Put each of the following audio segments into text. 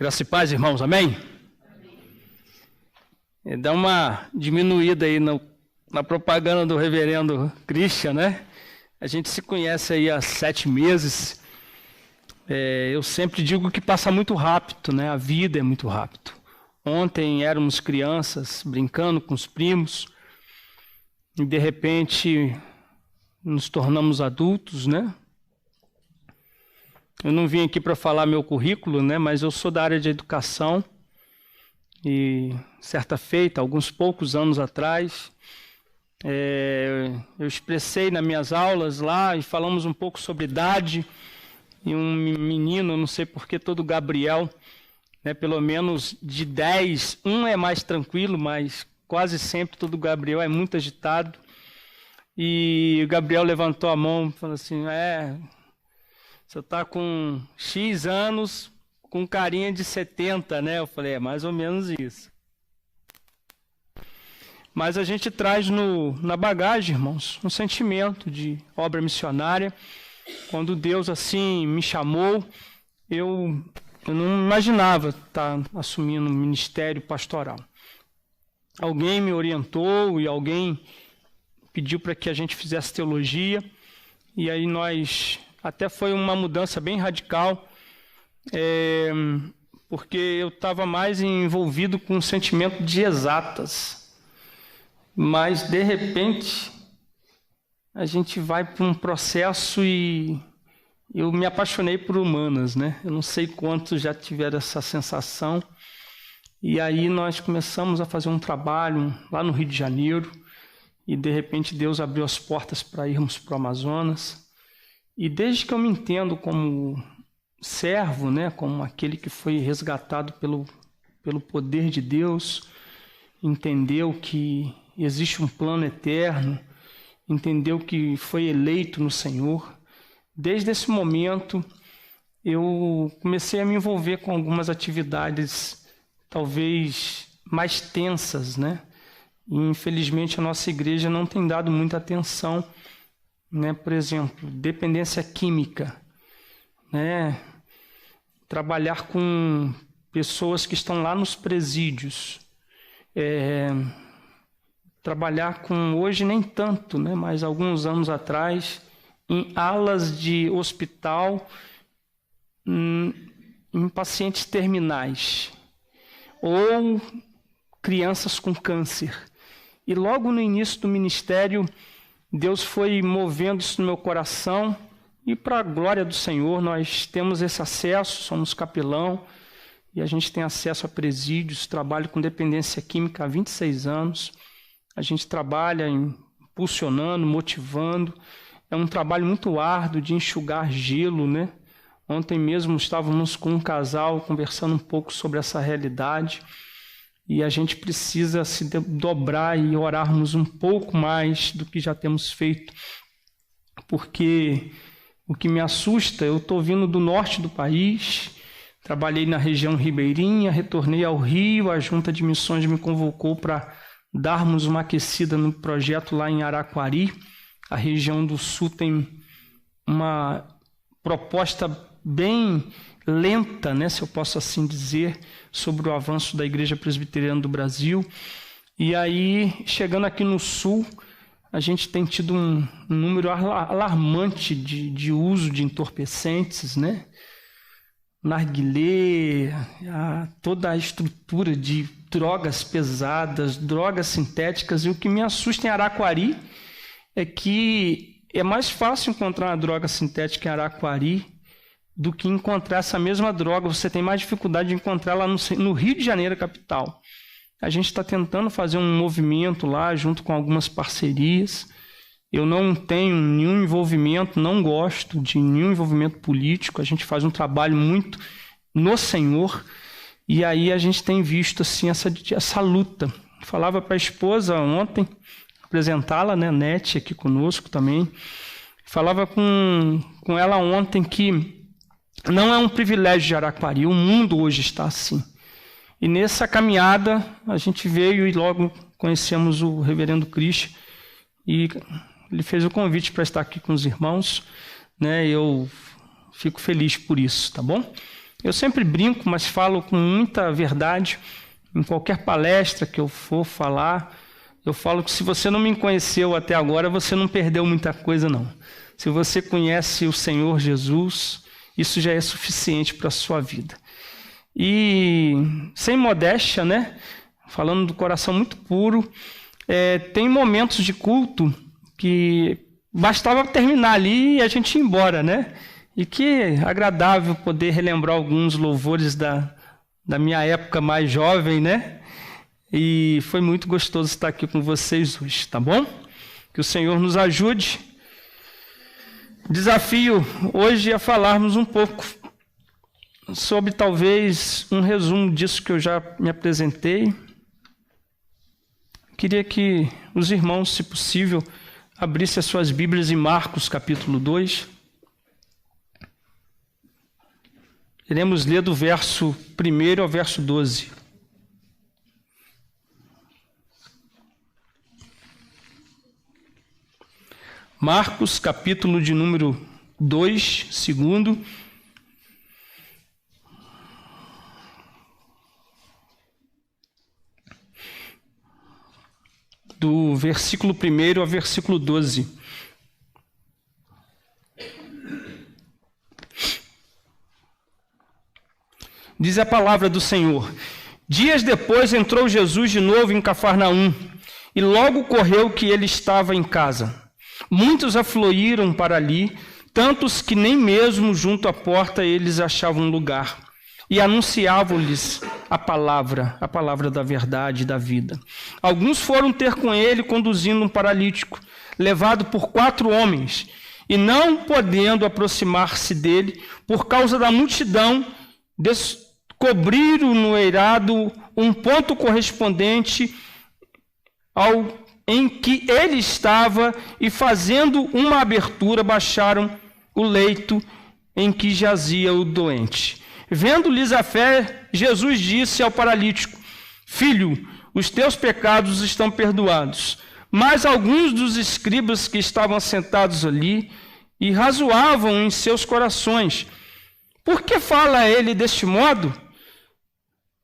Graça e paz, irmãos, amém? Dá uma diminuída aí na propaganda do reverendo Christian, né? A gente se conhece aí há 7 meses. Eu sempre digo que passa muito rápido, né? A vida é muito rápido. Ontem éramos crianças brincando com os primos e de repente nos tornamos adultos, né? Eu não vim aqui para falar meu currículo, né? Mas eu sou da área de educação e certa feita, alguns poucos anos atrás, eu expressei nas minhas aulas lá e falamos um pouco sobre idade e um menino, não sei por que todo Gabriel, né, pelo menos de 10, um é mais tranquilo, mas quase sempre todo Gabriel é muito agitado. E o Gabriel levantou a mão e falou assim, você está com X anos, com carinha de 70, né? Eu falei, é mais ou menos isso. Mas a gente traz na bagagem, irmãos, um sentimento de obra missionária. Quando Deus assim me chamou, eu não imaginava estar assumindo um ministério pastoral. Alguém me orientou e alguém pediu para que a gente fizesse teologia. E aí até foi uma mudança bem radical, porque eu estava mais envolvido com um sentimento de exatas. Mas, de repente, a gente vai para um processo e eu me apaixonei por humanas, né? Eu não sei quantos já tiveram essa sensação. E aí nós começamos a fazer um trabalho lá no Rio de Janeiro e, de repente, Deus abriu as portas para irmos para o Amazonas. E desde que eu me entendo como servo, né, como aquele que foi resgatado pelo poder de Deus, entendeu que existe um plano eterno, entendeu que foi eleito no Senhor, desde esse momento eu comecei a me envolver com algumas atividades talvez mais tensas, né? E, infelizmente a nossa igreja não tem dado muita atenção, né? Por exemplo, dependência química, né? Trabalhar com pessoas que estão lá nos presídios, trabalhar com, hoje nem tanto, né? Mas alguns anos atrás, em alas de hospital, em pacientes terminais, ou crianças com câncer. E logo no início do ministério, Deus foi movendo isso no meu coração e, para a glória do Senhor, nós temos esse acesso, somos capelão e a gente tem acesso a presídios, trabalho com dependência química há 26 anos. A gente trabalha impulsionando, motivando. É um trabalho muito árduo de enxugar gelo, né? Ontem mesmo estávamos com um casal conversando um pouco sobre essa realidade. E a gente precisa se dobrar e orarmos um pouco mais do que já temos feito. Porque o que me assusta, eu estou vindo do norte do país, trabalhei na região ribeirinha, retornei ao Rio, a Junta de Missões me convocou para darmos uma aquecida no projeto lá em Araquari. A região do sul tem uma proposta bem lenta, né, se eu posso assim dizer, sobre o avanço da Igreja Presbiteriana do Brasil. E aí, chegando aqui no sul, a gente tem tido um número alarmante de uso de entorpecentes, né? Narguilé, toda a estrutura de drogas pesadas, drogas sintéticas. E o que me assusta em Araquari é que é mais fácil encontrar uma droga sintética em Araquari do que encontrar essa mesma droga. Você tem mais dificuldade de encontrar lá no Rio de Janeiro, capital. A gente está tentando fazer um movimento lá, junto com algumas parcerias. Eu não tenho nenhum envolvimento, não gosto de nenhum envolvimento político. A gente faz um trabalho muito no Senhor. E aí a gente tem visto assim, essa luta. Falava para a esposa ontem, apresentá-la, né, Nete, aqui conosco também. Falava com ela ontem que não é um privilégio de Araquari, o mundo hoje está assim. E nessa caminhada, a gente veio e logo conhecemos o reverendo Christian, e ele fez o convite para estar aqui com os irmãos, né? Eu fico feliz por isso, tá bom? Eu sempre brinco, mas falo com muita verdade. Em qualquer palestra que eu for falar, eu falo que se você não me conheceu até agora, você não perdeu muita coisa, não. Se você conhece o Senhor Jesus, isso já é suficiente para a sua vida. E sem modéstia, né? Falando do coração muito puro, tem momentos de culto que bastava terminar ali e a gente ir embora, né? E que agradável poder relembrar alguns louvores da minha época mais jovem, né? E foi muito gostoso estar aqui com vocês hoje, tá bom? Que o Senhor nos ajude. Desafio hoje é falarmos um pouco sobre talvez um resumo disso que eu já me apresentei. Queria que os irmãos, se possível, abrissem as suas Bíblias em Marcos capítulo 2. Iremos ler do verso 1 ao verso 12. Marcos, capítulo de número 2, segundo. Do versículo 1 ao versículo 12. Diz a palavra do Senhor: Dias depois entrou Jesus de novo em Cafarnaum, e logo correu que ele estava em casa. Muitos afluíram para ali, tantos que nem mesmo junto à porta eles achavam lugar, e anunciavam-lhes a palavra da verdade e da vida. Alguns foram ter com ele, conduzindo um paralítico, levado por 4 homens, e não podendo aproximar-se dele, por causa da multidão, descobriram no eirado um ponto correspondente ao em que ele estava, e fazendo uma abertura, baixaram o leito em que jazia o doente. Vendo-lhes a fé, Jesus disse ao paralítico: Filho, os teus pecados estão perdoados. Mas alguns dos escribas que estavam sentados ali e razoavam em seus corações: Por que fala ele deste modo?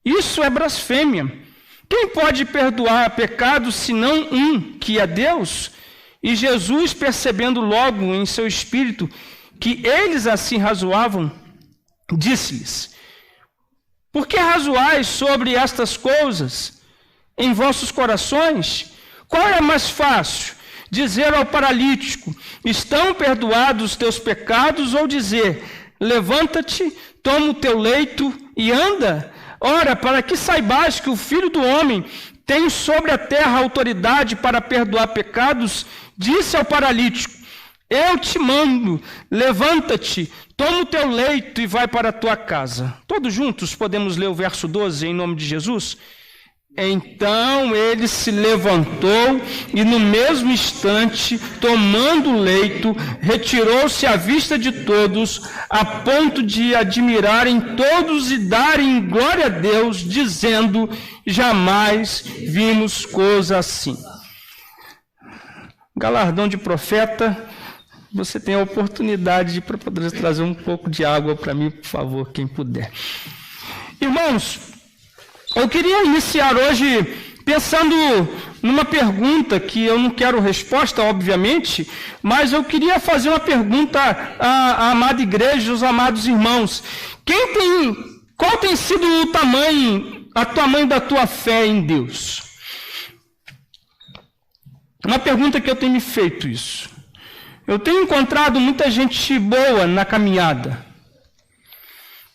Isso é blasfêmia. Quem pode perdoar pecados senão um, que é Deus? E Jesus, percebendo logo em seu espírito que eles assim razoavam, disse-lhes: Por que razoais sobre estas coisas em vossos corações? Qual é mais fácil, dizer ao paralítico: Estão perdoados os teus pecados, ou dizer: Levanta-te, toma o teu leito e anda? Ora, para que saibais que o Filho do Homem tem sobre a terra autoridade para perdoar pecados, disse ao paralítico: Eu te mando, levanta-te, toma o teu leito e vai para a tua casa. Todos juntos podemos ler o verso 12 em nome de Jesus? Então ele se levantou e no mesmo instante, tomando o leito, retirou-se à vista de todos, a ponto de admirarem todos e darem glória a Deus, dizendo: Jamais vimos coisa assim. Galardão de profeta, você tem a oportunidade para poder trazer um pouco de água para mim, por favor, quem puder. Irmãos, eu queria iniciar hoje pensando numa pergunta que eu não quero resposta, obviamente, mas eu queria fazer uma pergunta à amada igreja, aos amados irmãos. Qual tem sido o tamanho da tua fé em Deus? Uma pergunta que eu tenho me feito isso. Eu tenho encontrado muita gente boa na caminhada.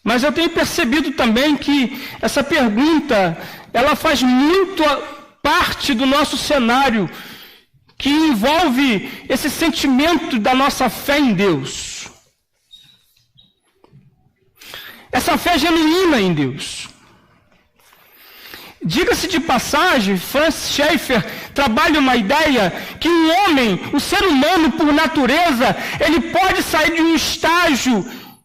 Mas eu tenho percebido também que essa pergunta, ela faz muito parte do nosso cenário, que envolve esse sentimento da nossa fé em Deus. Essa fé genuína em Deus. Diga-se de passagem, Francis Schaeffer trabalha uma ideia que um homem, o ser humano por natureza, ele pode sair de um estágio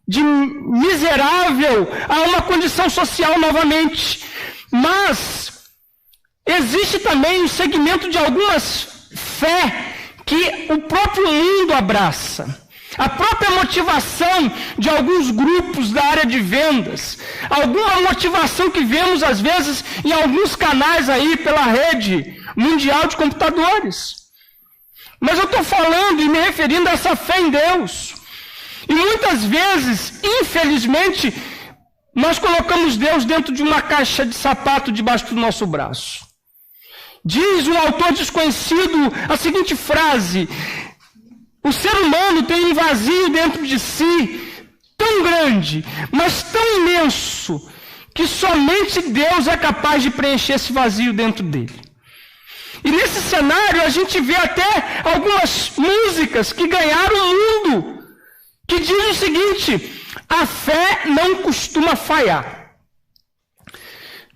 de miserável a uma condição social novamente. Mas existe também um segmento de algumas fé que o próprio mundo abraça. A própria motivação de alguns grupos da área de vendas, alguma motivação que vemos às vezes em alguns canais aí pela rede mundial de computadores. Mas eu estou falando e me referindo a essa fé em Deus. E muitas vezes, infelizmente, nós colocamos Deus dentro de uma caixa de sapato debaixo do nosso braço. Diz um autor desconhecido a seguinte frase: o ser humano tem um vazio dentro de si tão grande, mas tão imenso, que somente Deus é capaz de preencher esse vazio dentro dele. E nesse cenário a gente vê até algumas músicas que ganharam o mundo, que diz o seguinte: a fé não costuma falhar.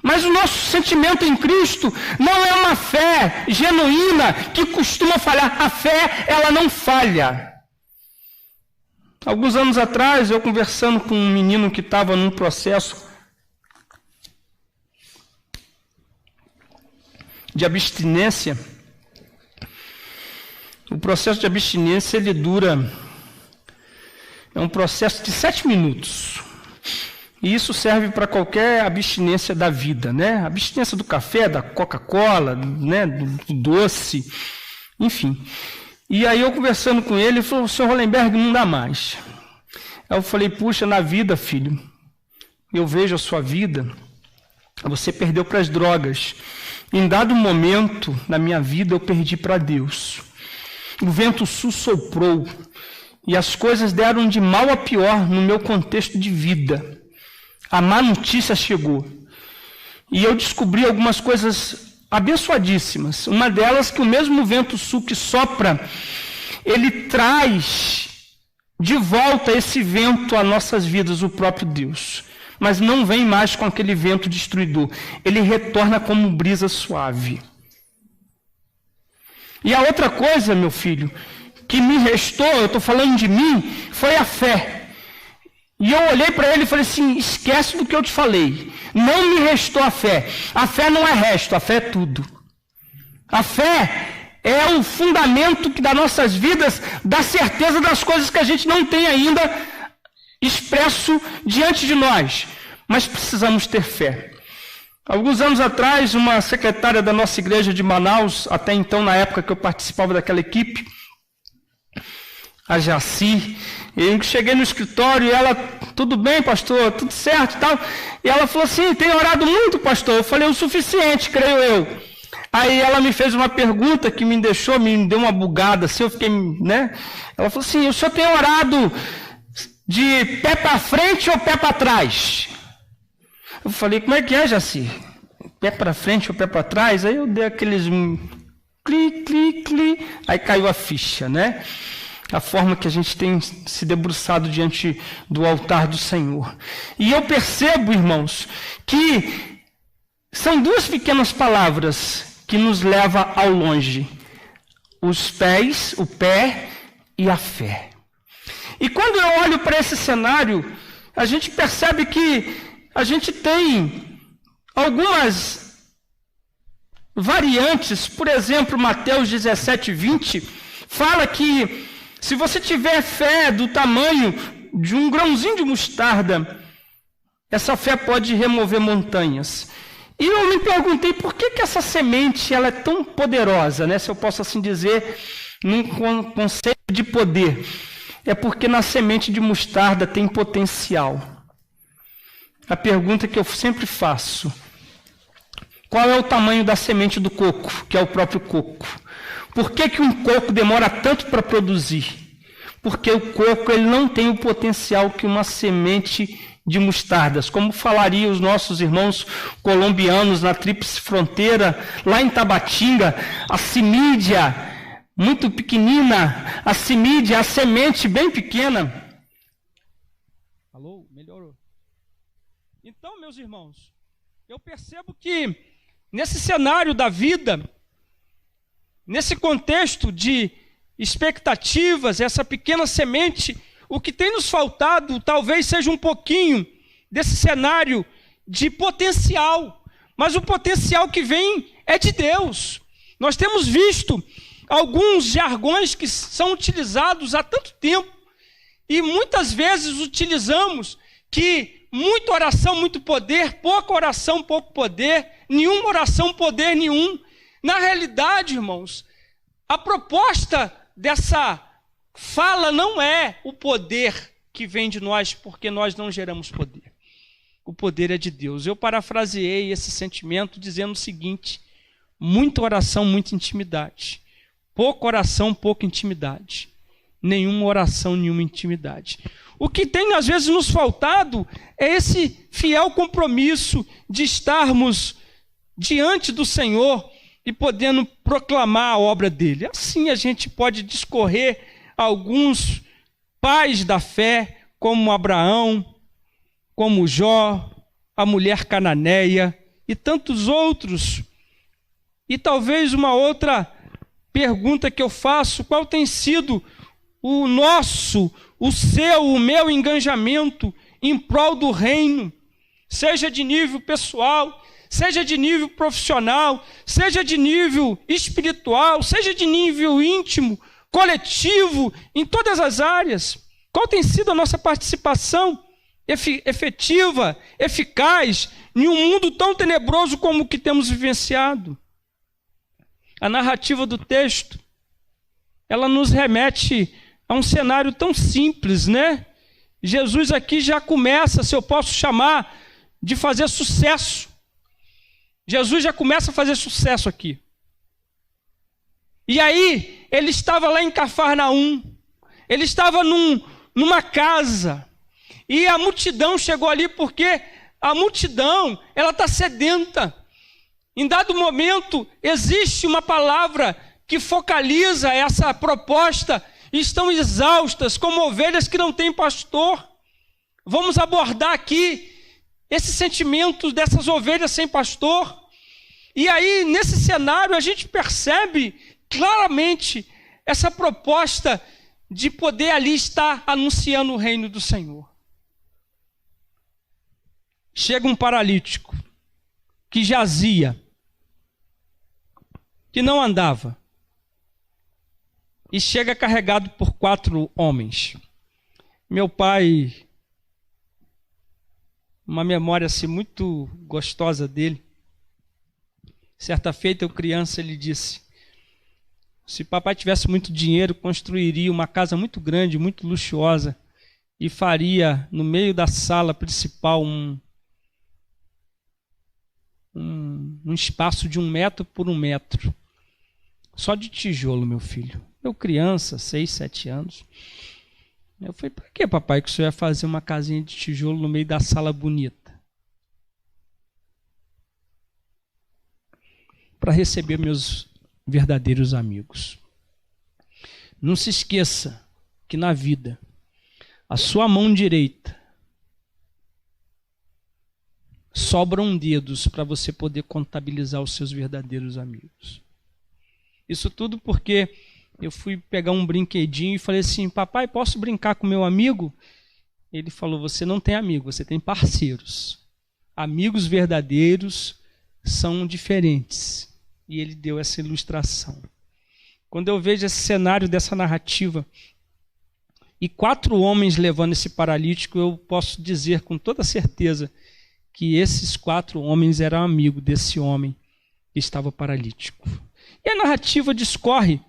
Mas o nosso sentimento em Cristo não é uma fé genuína que costuma falhar. A fé, ela não falha. Alguns anos atrás, eu conversando com um menino que estava num processo de abstinência. O processo de abstinência, ele dura... É um processo de 7 minutos. E isso serve para qualquer abstinência da vida, né? Abstinência do café, da Coca-Cola, né? Do doce, enfim. E aí eu conversando com ele, ele falou: Sr. Hollenberg, não dá mais. Aí eu falei: puxa, na vida, filho, eu vejo a sua vida, você perdeu para as drogas. Em dado momento na minha vida eu perdi para Deus. O vento sul soprou e as coisas deram de mal a pior no meu contexto de vida. A má notícia chegou. E eu descobri algumas coisas abençoadíssimas. Uma delas, que o mesmo vento sul que sopra, ele traz de volta esse vento às nossas vidas, o próprio Deus. Mas não vem mais com aquele vento destruidor. Ele retorna como brisa suave. E a outra coisa, meu filho, que me restou, eu estou falando de mim, foi a fé. E eu olhei para ele e falei assim: esquece do que eu te falei. Não me restou a fé. A fé não é resto, a fé é tudo. A fé é o fundamento que das nossas vidas dá certeza das coisas que a gente não tem ainda expresso diante de nós. Mas precisamos ter fé. Alguns anos atrás, uma secretária da nossa igreja de Manaus, até então na época que eu participava daquela equipe, a Jaci, eu cheguei no escritório e ela: tudo bem, pastor, tudo certo e tal. E ela falou assim: tem orado muito, pastor? Eu falei: o suficiente, creio eu. Aí ela me fez uma pergunta que me deu uma bugada, assim, eu fiquei, né? Ela falou assim: o senhor tem orado de pé para frente ou pé para trás? Eu falei: como é que é, Jaci? Pé para frente ou pé para trás? Aí eu dei aqueles cli, aí caiu a ficha, né? A forma que a gente tem se debruçado diante do altar do Senhor. E eu percebo, irmãos, que são duas pequenas palavras que nos levam ao longe: os pés, o pé e a fé. E quando eu olho para esse cenário, a gente percebe que a gente tem algumas variantes. Por exemplo, Mateus 17:20 fala que se você tiver fé do tamanho de um grãozinho de mostarda, essa fé pode remover montanhas. E eu me perguntei: por que essa semente ela é tão poderosa, né? Se eu posso assim dizer, num conceito de poder. É porque na semente de mostarda tem potencial. A pergunta que eu sempre faço: qual é o tamanho da semente do coco, que é o próprio coco? Por que um coco demora tanto para produzir? Porque o coco ele não tem o potencial que uma semente de mostardas. Como falariam os nossos irmãos colombianos na Tríplice Fronteira, lá em Tabatinga, a semídia muito pequenina, a semídia, a semente bem pequena. Alô, melhorou. Então, meus irmãos, eu percebo que nesse cenário da vida, nesse contexto de expectativas, essa pequena semente, o que tem nos faltado talvez seja um pouquinho desse cenário de potencial, mas o potencial que vem é de Deus. Nós temos visto alguns jargões que são utilizados há tanto tempo E muitas vezes utilizamos que muita oração, muito poder, pouca oração, pouco poder, nenhuma oração, poder nenhum. Na realidade, irmãos, a proposta dessa fala não é o poder que vem de nós, porque nós não geramos poder. O poder é de Deus. Eu parafraseei esse sentimento dizendo o seguinte: muita oração, muita intimidade. Pouca oração, pouca intimidade. Nenhuma oração, nenhuma intimidade. O que tem às vezes nos faltado é esse fiel compromisso de estarmos diante do Senhor e podendo proclamar a obra dele. Assim a gente pode discorrer alguns pais da fé, como Abraão, como Jó, a mulher cananeia e tantos outros. E talvez uma outra pergunta que eu faço: qual tem sido o nosso, o seu, o meu engajamento em prol do reino, seja de nível pessoal, seja de nível profissional, seja de nível espiritual, seja de nível íntimo, coletivo, em todas as áreas? Qual tem sido a nossa participação efetiva, eficaz, em um mundo tão tenebroso como o que temos vivenciado? A narrativa do texto, ela nos remete a um cenário tão simples, né? Jesus aqui já começa, se eu posso chamar, de fazer sucesso. Jesus já começa a fazer sucesso aqui. E aí, ele estava lá em Cafarnaum, ele estava numa casa, e a multidão chegou ali porque a multidão, ela está sedenta. Em dado momento, existe uma palavra que focaliza essa proposta: estão exaustas, como ovelhas que não têm pastor. Vamos abordar aqui esse sentimento dessas ovelhas sem pastor. E aí, nesse cenário, a gente percebe claramente essa proposta de poder ali estar anunciando o reino do Senhor. Chega um paralítico que jazia, que não andava, e chega carregado por 4 homens. Meu pai, uma memória assim muito gostosa dele, certa feita, eu criança, ele disse: se papai tivesse muito dinheiro, construiria uma casa muito grande, muito luxuosa, e faria no meio da sala principal um espaço de 1 metro por 1 metro, só de tijolo, meu filho. Eu criança, 6, 7 anos. Eu falei: por que, papai, que o senhor ia fazer uma casinha de tijolo no meio da sala bonita? Para receber meus verdadeiros amigos. Não se esqueça que na vida, a sua mão direita, sobram dedos para você poder contabilizar os seus verdadeiros amigos. Isso tudo porque eu fui pegar um brinquedinho e falei assim: papai, posso brincar com meu amigo? Ele falou: você não tem amigo, você tem parceiros. Amigos verdadeiros são diferentes. E ele deu essa ilustração. Quando eu vejo esse cenário dessa narrativa, e 4 homens levando esse paralítico, eu posso dizer com toda certeza que esses 4 homens eram amigos desse homem que estava paralítico. E a narrativa discorre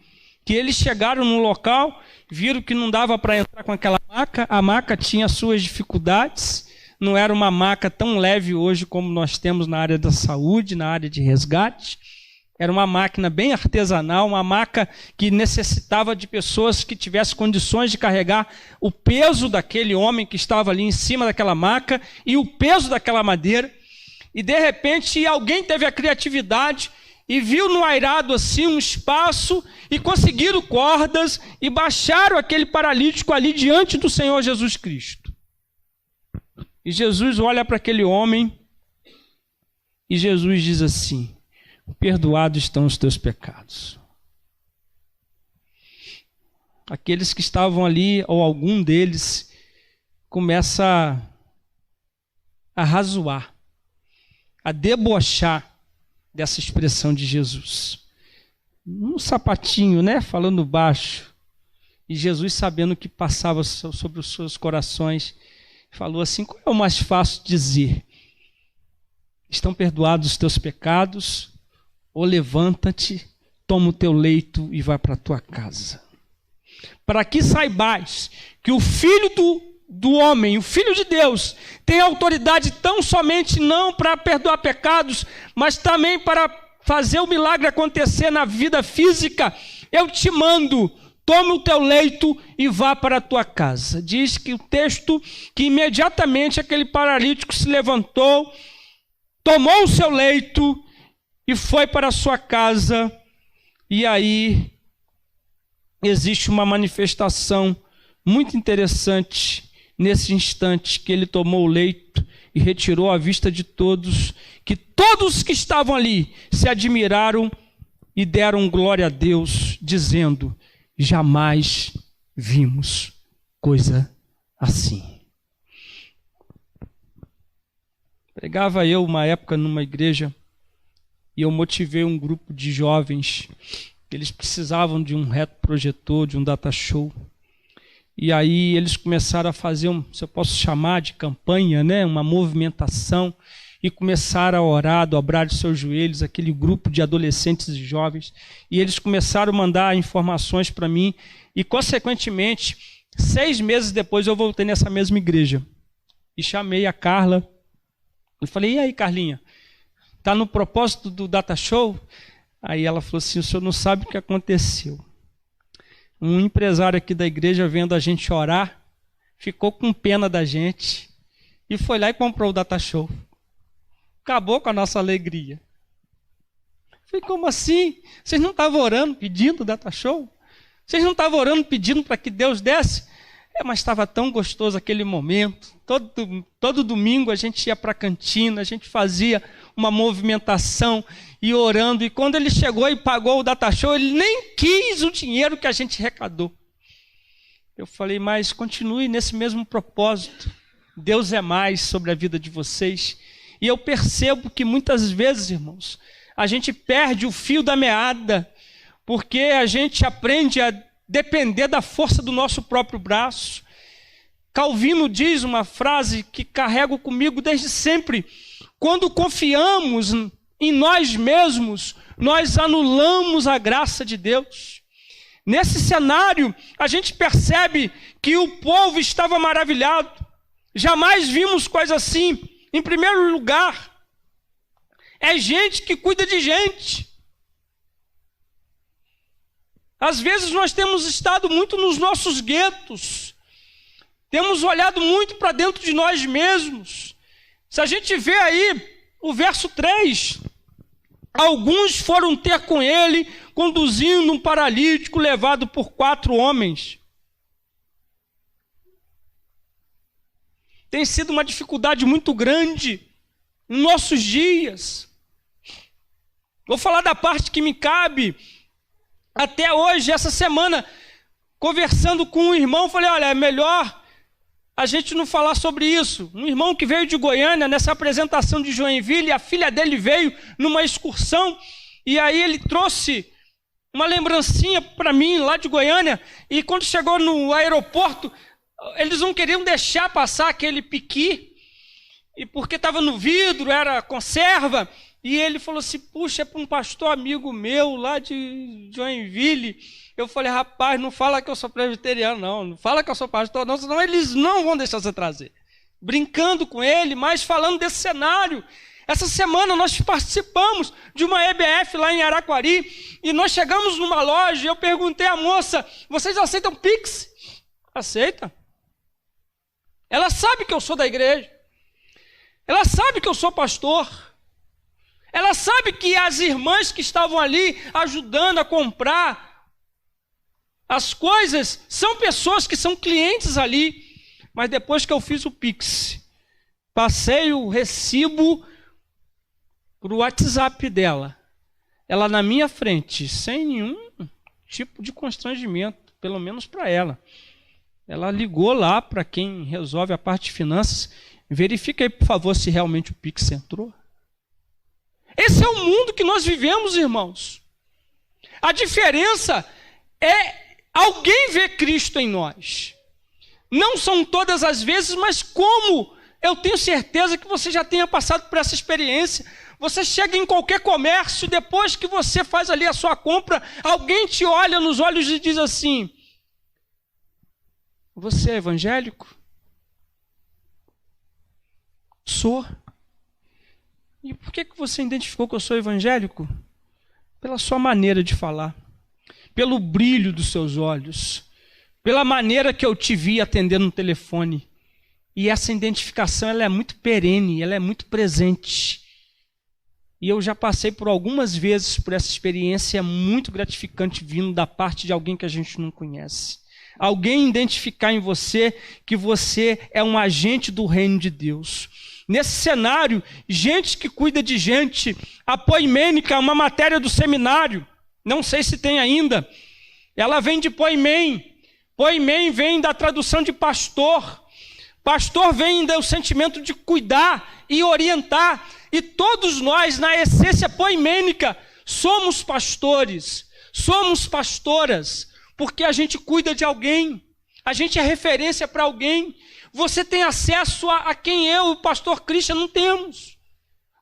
que eles chegaram no local, viram que não dava para entrar com aquela maca, a maca tinha suas dificuldades, não era uma maca tão leve hoje como nós temos na área da saúde, na área de resgate. Era uma máquina bem artesanal, uma maca que necessitava de pessoas que tivessem condições de carregar o peso daquele homem que estava ali em cima daquela maca e o peso daquela madeira. E de repente alguém teve a criatividade e viu no airado assim um espaço e conseguiram cordas e baixaram aquele paralítico ali diante do Senhor Jesus Cristo. E Jesus olha para aquele homem e Jesus diz assim: perdoados estão os teus pecados. Aqueles que estavam ali, ou algum deles, começa a razoar, a debochar dessa expressão de Jesus. Um sapatinho, né? Falando baixo. E Jesus, sabendo o que passava sobre os seus corações, falou assim: qual é o mais fácil de dizer? Estão perdoados os teus pecados? Ou levanta-te, toma o teu leito e vai para a tua casa. Para que saibais que o Filho do homem, o Filho de Deus, tem autoridade tão somente não para perdoar pecados, mas também para fazer o milagre acontecer na vida física. Eu te mando, toma o teu leito e vá para a tua casa. Diz que o texto que imediatamente aquele paralítico se levantou, tomou o seu leito e foi para a sua casa. E aí existe uma manifestação muito interessante nesse instante que ele tomou o leito e retirou à vista de todos, que todos que estavam ali se admiraram e deram glória a Deus, dizendo: jamais vimos coisa assim. Pregava eu uma época numa igreja e eu motivei um grupo de jovens. Eles precisavam de um retroprojetor, de um data show. E aí eles começaram a fazer, se eu posso chamar de campanha, né? Uma movimentação, e começaram a orar, dobrar os seus joelhos, aquele grupo de adolescentes e jovens. E eles começaram a mandar informações para mim. E, consequentemente, 6 meses depois eu voltei nessa mesma igreja. E chamei a Carla. Eu falei: e aí, Carlinha? Está no propósito do data show? Aí ela falou assim: o senhor não sabe o que aconteceu. Um empresário aqui da igreja, vendo a gente orar, ficou com pena da gente e foi lá e comprou o data show. Acabou com a nossa alegria. Eu falei: como assim? Vocês não estavam orando pedindo o data show? Vocês não estavam orando pedindo para que Deus desse? Mas estava tão gostoso aquele momento. Todo domingo a gente ia para a cantina, a gente fazia uma movimentação e orando. E quando ele chegou e pagou o data show, ele nem quis o dinheiro que a gente arrecadou. Eu falei: mas continue nesse mesmo propósito. Deus é mais sobre a vida de vocês. E eu percebo que muitas vezes, irmãos, a gente perde o fio da meada, porque a gente aprende a depender da força do nosso próprio braço. Calvino diz uma frase que carrego comigo desde sempre: quando confiamos em nós mesmos, nós anulamos a graça de Deus. Nesse cenário, a gente percebe que o povo estava maravilhado. Jamais vimos coisa assim. Em primeiro lugar, é gente que cuida de gente. Às vezes nós temos estado muito nos nossos guetos, temos olhado muito para dentro de nós mesmos. Se a gente vê aí o verso 3, alguns foram ter com ele, conduzindo um paralítico levado por 4 homens. Tem sido uma dificuldade muito grande nos nossos dias. Vou falar da parte que me cabe. Até hoje, essa semana, conversando com um irmão, falei: olha, é melhor a gente não falar sobre isso. Um irmão que veio de Goiânia, nessa apresentação de Joinville, a filha dele veio numa excursão, e aí ele trouxe uma lembrancinha para mim, lá de Goiânia, e quando chegou no aeroporto, eles não queriam deixar passar aquele piqui, e porque estava no vidro, era conserva. E ele falou assim: puxa, é para um pastor amigo meu lá de Joinville. Eu falei: rapaz, não fala que eu sou presbiteriano, não fala que eu sou pastor, não, senão eles não vão deixar você trazer. Brincando com ele, mas falando desse cenário. Essa semana nós participamos de uma EBF lá em Araquari, e nós chegamos numa loja e eu perguntei à moça: vocês aceitam Pix? Aceita. Ela sabe que eu sou da igreja, ela sabe que eu sou pastor, ela sabe que as irmãs que estavam ali ajudando a comprar as coisas são pessoas que são clientes ali. Mas depois que eu fiz o Pix, passei o recibo para o WhatsApp dela, ela na minha frente, sem nenhum tipo de constrangimento, pelo menos para ela. Ela ligou lá para quem resolve a parte de finanças: verifica aí, por favor, se realmente o Pix entrou. Esse é o mundo que nós vivemos, irmãos. A diferença é alguém vê Cristo em nós. Não são todas as vezes, mas como eu tenho certeza que você já tenha passado por essa experiência. Você chega em qualquer comércio, depois que você faz ali a sua compra, alguém te olha nos olhos e diz assim: você é evangélico? Sou. E por que você identificou que eu sou evangélico? Pela sua maneira de falar, pelo brilho dos seus olhos, pela maneira que eu te vi atendendo no telefone. E essa identificação, ela é muito perene, ela é muito presente. E eu já passei por algumas vezes por essa experiência muito gratificante vindo da parte de alguém que a gente não conhece. Alguém identificar em você que você é um agente do reino de Deus. Nesse cenário, gente que cuida de gente, a poimênica, uma matéria do seminário, não sei se tem ainda, ela vem de poimém. Poimém vem da tradução de pastor. Pastor vem do sentimento de cuidar e orientar. E todos nós, na essência poimênica, somos pastores, somos pastoras, porque a gente cuida de alguém, a gente é referência para alguém. Você tem acesso a quem eu, o pastor Christian, não temos.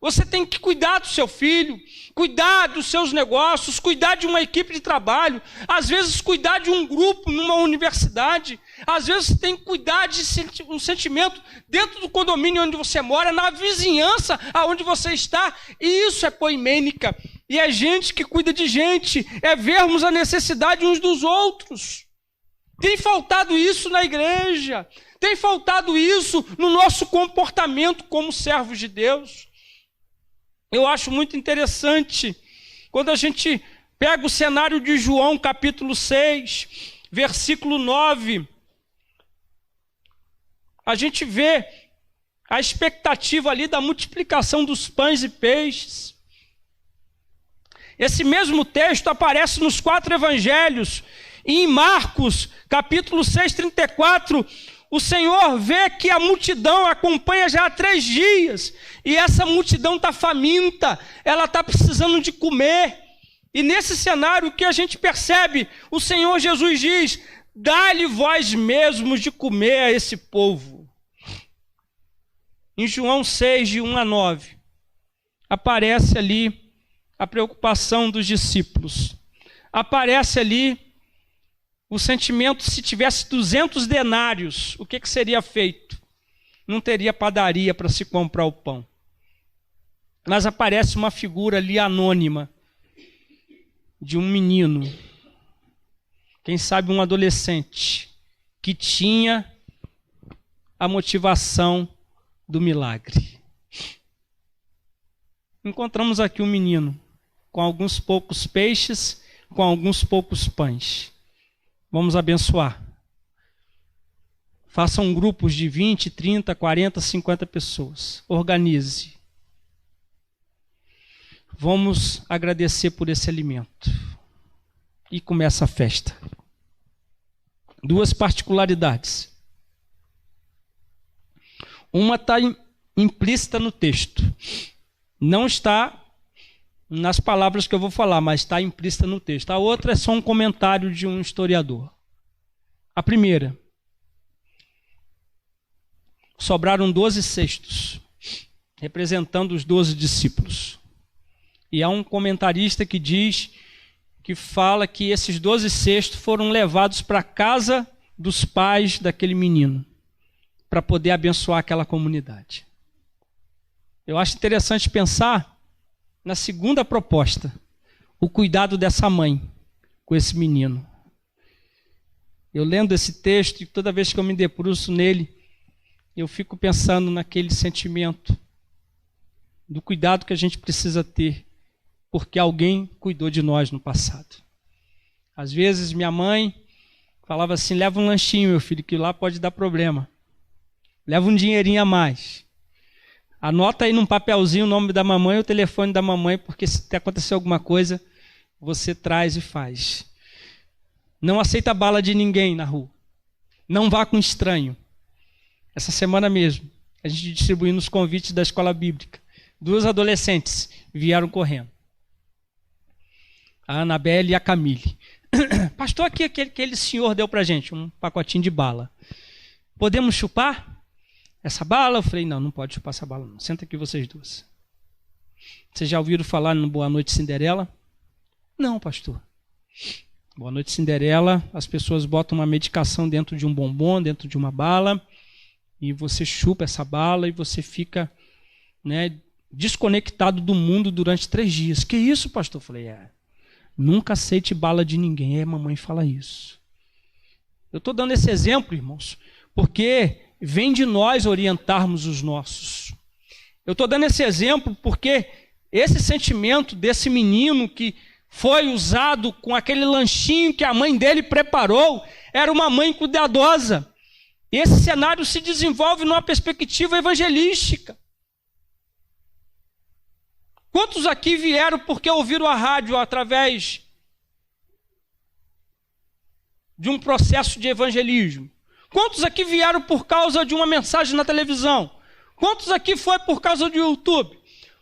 Você tem que cuidar do seu filho, cuidar dos seus negócios, cuidar de uma equipe de trabalho, às vezes cuidar de um grupo numa universidade, às vezes você tem que cuidar de um sentimento dentro do condomínio onde você mora, na vizinhança aonde você está, e isso é poimênica, e é gente que cuida de gente, é vermos a necessidade uns dos outros. Tem faltado isso na igreja, tem faltado isso no nosso comportamento como servos de Deus. Eu acho muito interessante quando a gente pega o cenário de João, capítulo 6, versículo 9. A gente vê a expectativa ali da multiplicação dos pães e peixes. Esse mesmo texto aparece nos 4 evangelhos. E em Marcos, capítulo 6, 34, o Senhor vê que a multidão acompanha já há 3 dias. E essa multidão está faminta, ela está precisando de comer. E nesse cenário, o que a gente percebe? O Senhor Jesus diz: dá-lhe vós mesmos de comer a esse povo. Em João 6, de 1 a 9, aparece ali a preocupação dos discípulos. Aparece ali o sentimento, se tivesse 200 denários, o que seria feito? Não teria padaria para se comprar o pão. Mas aparece uma figura ali anônima, de um menino, quem sabe um adolescente, que tinha a motivação do milagre. Encontramos aqui um menino, com alguns poucos peixes, com alguns poucos pães. Vamos abençoar. Façam grupos de 20, 30, 40, 50 pessoas. Organize. Vamos agradecer por esse alimento. E começa a festa. 2 particularidades. Uma está implícita no texto. Não está nas palavras que eu vou falar, mas está implícita no texto. A outra é só um comentário de um historiador. A primeira: sobraram 12 cestos, representando os 12 discípulos. E há um comentarista que diz, que fala que esses 12 cestos foram levados para a casa dos pais daquele menino, para poder abençoar aquela comunidade. Eu acho interessante pensar na segunda proposta, o cuidado dessa mãe com esse menino. Eu lendo esse texto, e toda vez que eu me debruço nele, eu fico pensando naquele sentimento do cuidado que a gente precisa ter, porque alguém cuidou de nós no passado. Às vezes minha mãe falava assim: leva um lanchinho, meu filho, que lá pode dar problema. Leva um dinheirinho a mais. Anota aí num papelzinho o nome da mamãe e o telefone da mamãe, porque se acontecer alguma coisa, você traz e faz. Não aceita bala de ninguém na rua. Não vá com estranho. Essa semana mesmo, a gente distribuindo os convites da escola bíblica. 2 adolescentes vieram correndo. A Anabelle e a Camille. Pastor, aqui aquele senhor deu pra gente um pacotinho de bala. Podemos chupar essa bala? Eu falei, não pode chupar essa bala não. Senta aqui vocês duas. Vocês já ouviram falar no Boa Noite Cinderela? Não, pastor. Boa Noite Cinderela, as pessoas botam uma medicação dentro de um bombom, dentro de uma bala, e você chupa essa bala e você fica, né, desconectado do mundo durante 3 dias. Que isso, pastor? Eu falei, nunca aceite bala de ninguém. Mamãe fala isso. Eu estou dando esse exemplo, irmãos, porque vem de nós orientarmos os nossos. Eu estou dando esse exemplo porque esse sentimento desse menino que foi usado com aquele lanchinho que a mãe dele preparou, era uma mãe cuidadosa. E esse cenário se desenvolve numa perspectiva evangelística. Quantos aqui vieram porque ouviram a rádio através de um processo de evangelismo? Quantos aqui vieram por causa de uma mensagem na televisão? Quantos aqui foi por causa do YouTube?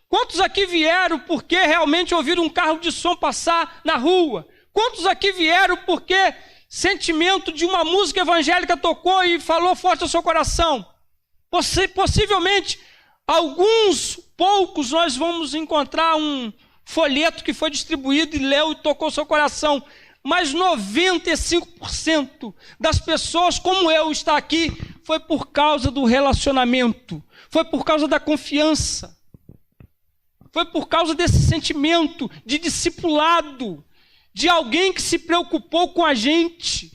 Quantos aqui vieram porque realmente ouviram um carro de som passar na rua? Quantos aqui vieram porque sentimento de uma música evangélica tocou e falou forte ao seu coração? Possivelmente, poucos, nós vamos encontrar um folheto que foi distribuído e leu e tocou o seu coração. Mas 95% das pessoas, como eu, está aqui, foi por causa do relacionamento, foi por causa da confiança, foi por causa desse sentimento de discipulado, de alguém que se preocupou com a gente.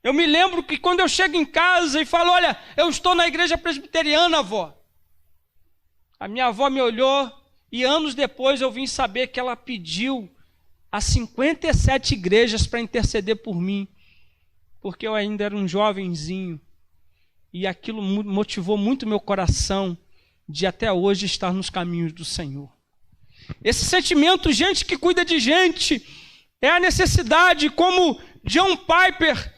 Eu me lembro que quando eu chego em casa e falo, olha, eu estou na igreja presbiteriana, avó. A minha avó me olhou e anos depois eu vim saber que ela pediu a 57 igrejas para interceder por mim, porque eu ainda era um jovenzinho, e aquilo motivou muito meu coração de até hoje estar nos caminhos do Senhor. Esse sentimento, gente que cuida de gente, é a necessidade, como John Piper,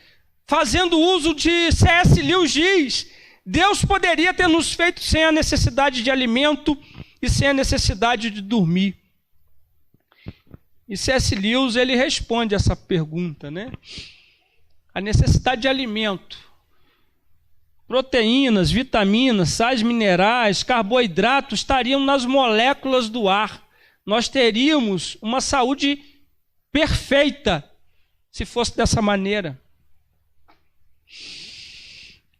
fazendo uso de C.S. Lewis diz, Deus poderia ter nos feito sem a necessidade de alimento e sem a necessidade de dormir. E C.S. Lewis, ele responde essa pergunta, né? A necessidade de alimento, proteínas, vitaminas, sais minerais, carboidratos estariam nas moléculas do ar. Nós teríamos uma saúde perfeita se fosse dessa maneira.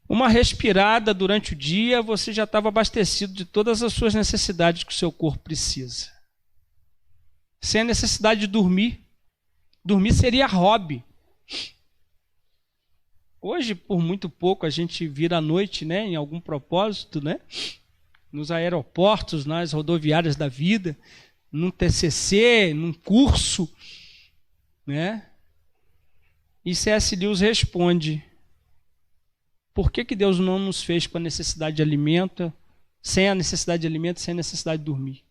Uma respirada durante o dia, você já estava abastecido de todas as suas necessidades que o seu corpo precisa. Sem a necessidade de dormir. Dormir seria hobby. Hoje, por muito pouco, a gente vira à noite, né, em algum propósito, né, nos aeroportos, nas rodoviárias da vida, num TCC, num curso, né? E C.S. Lewis responde, por que Deus não nos fez com a necessidade de alimento, sem a necessidade de alimento, sem a necessidade de dormir?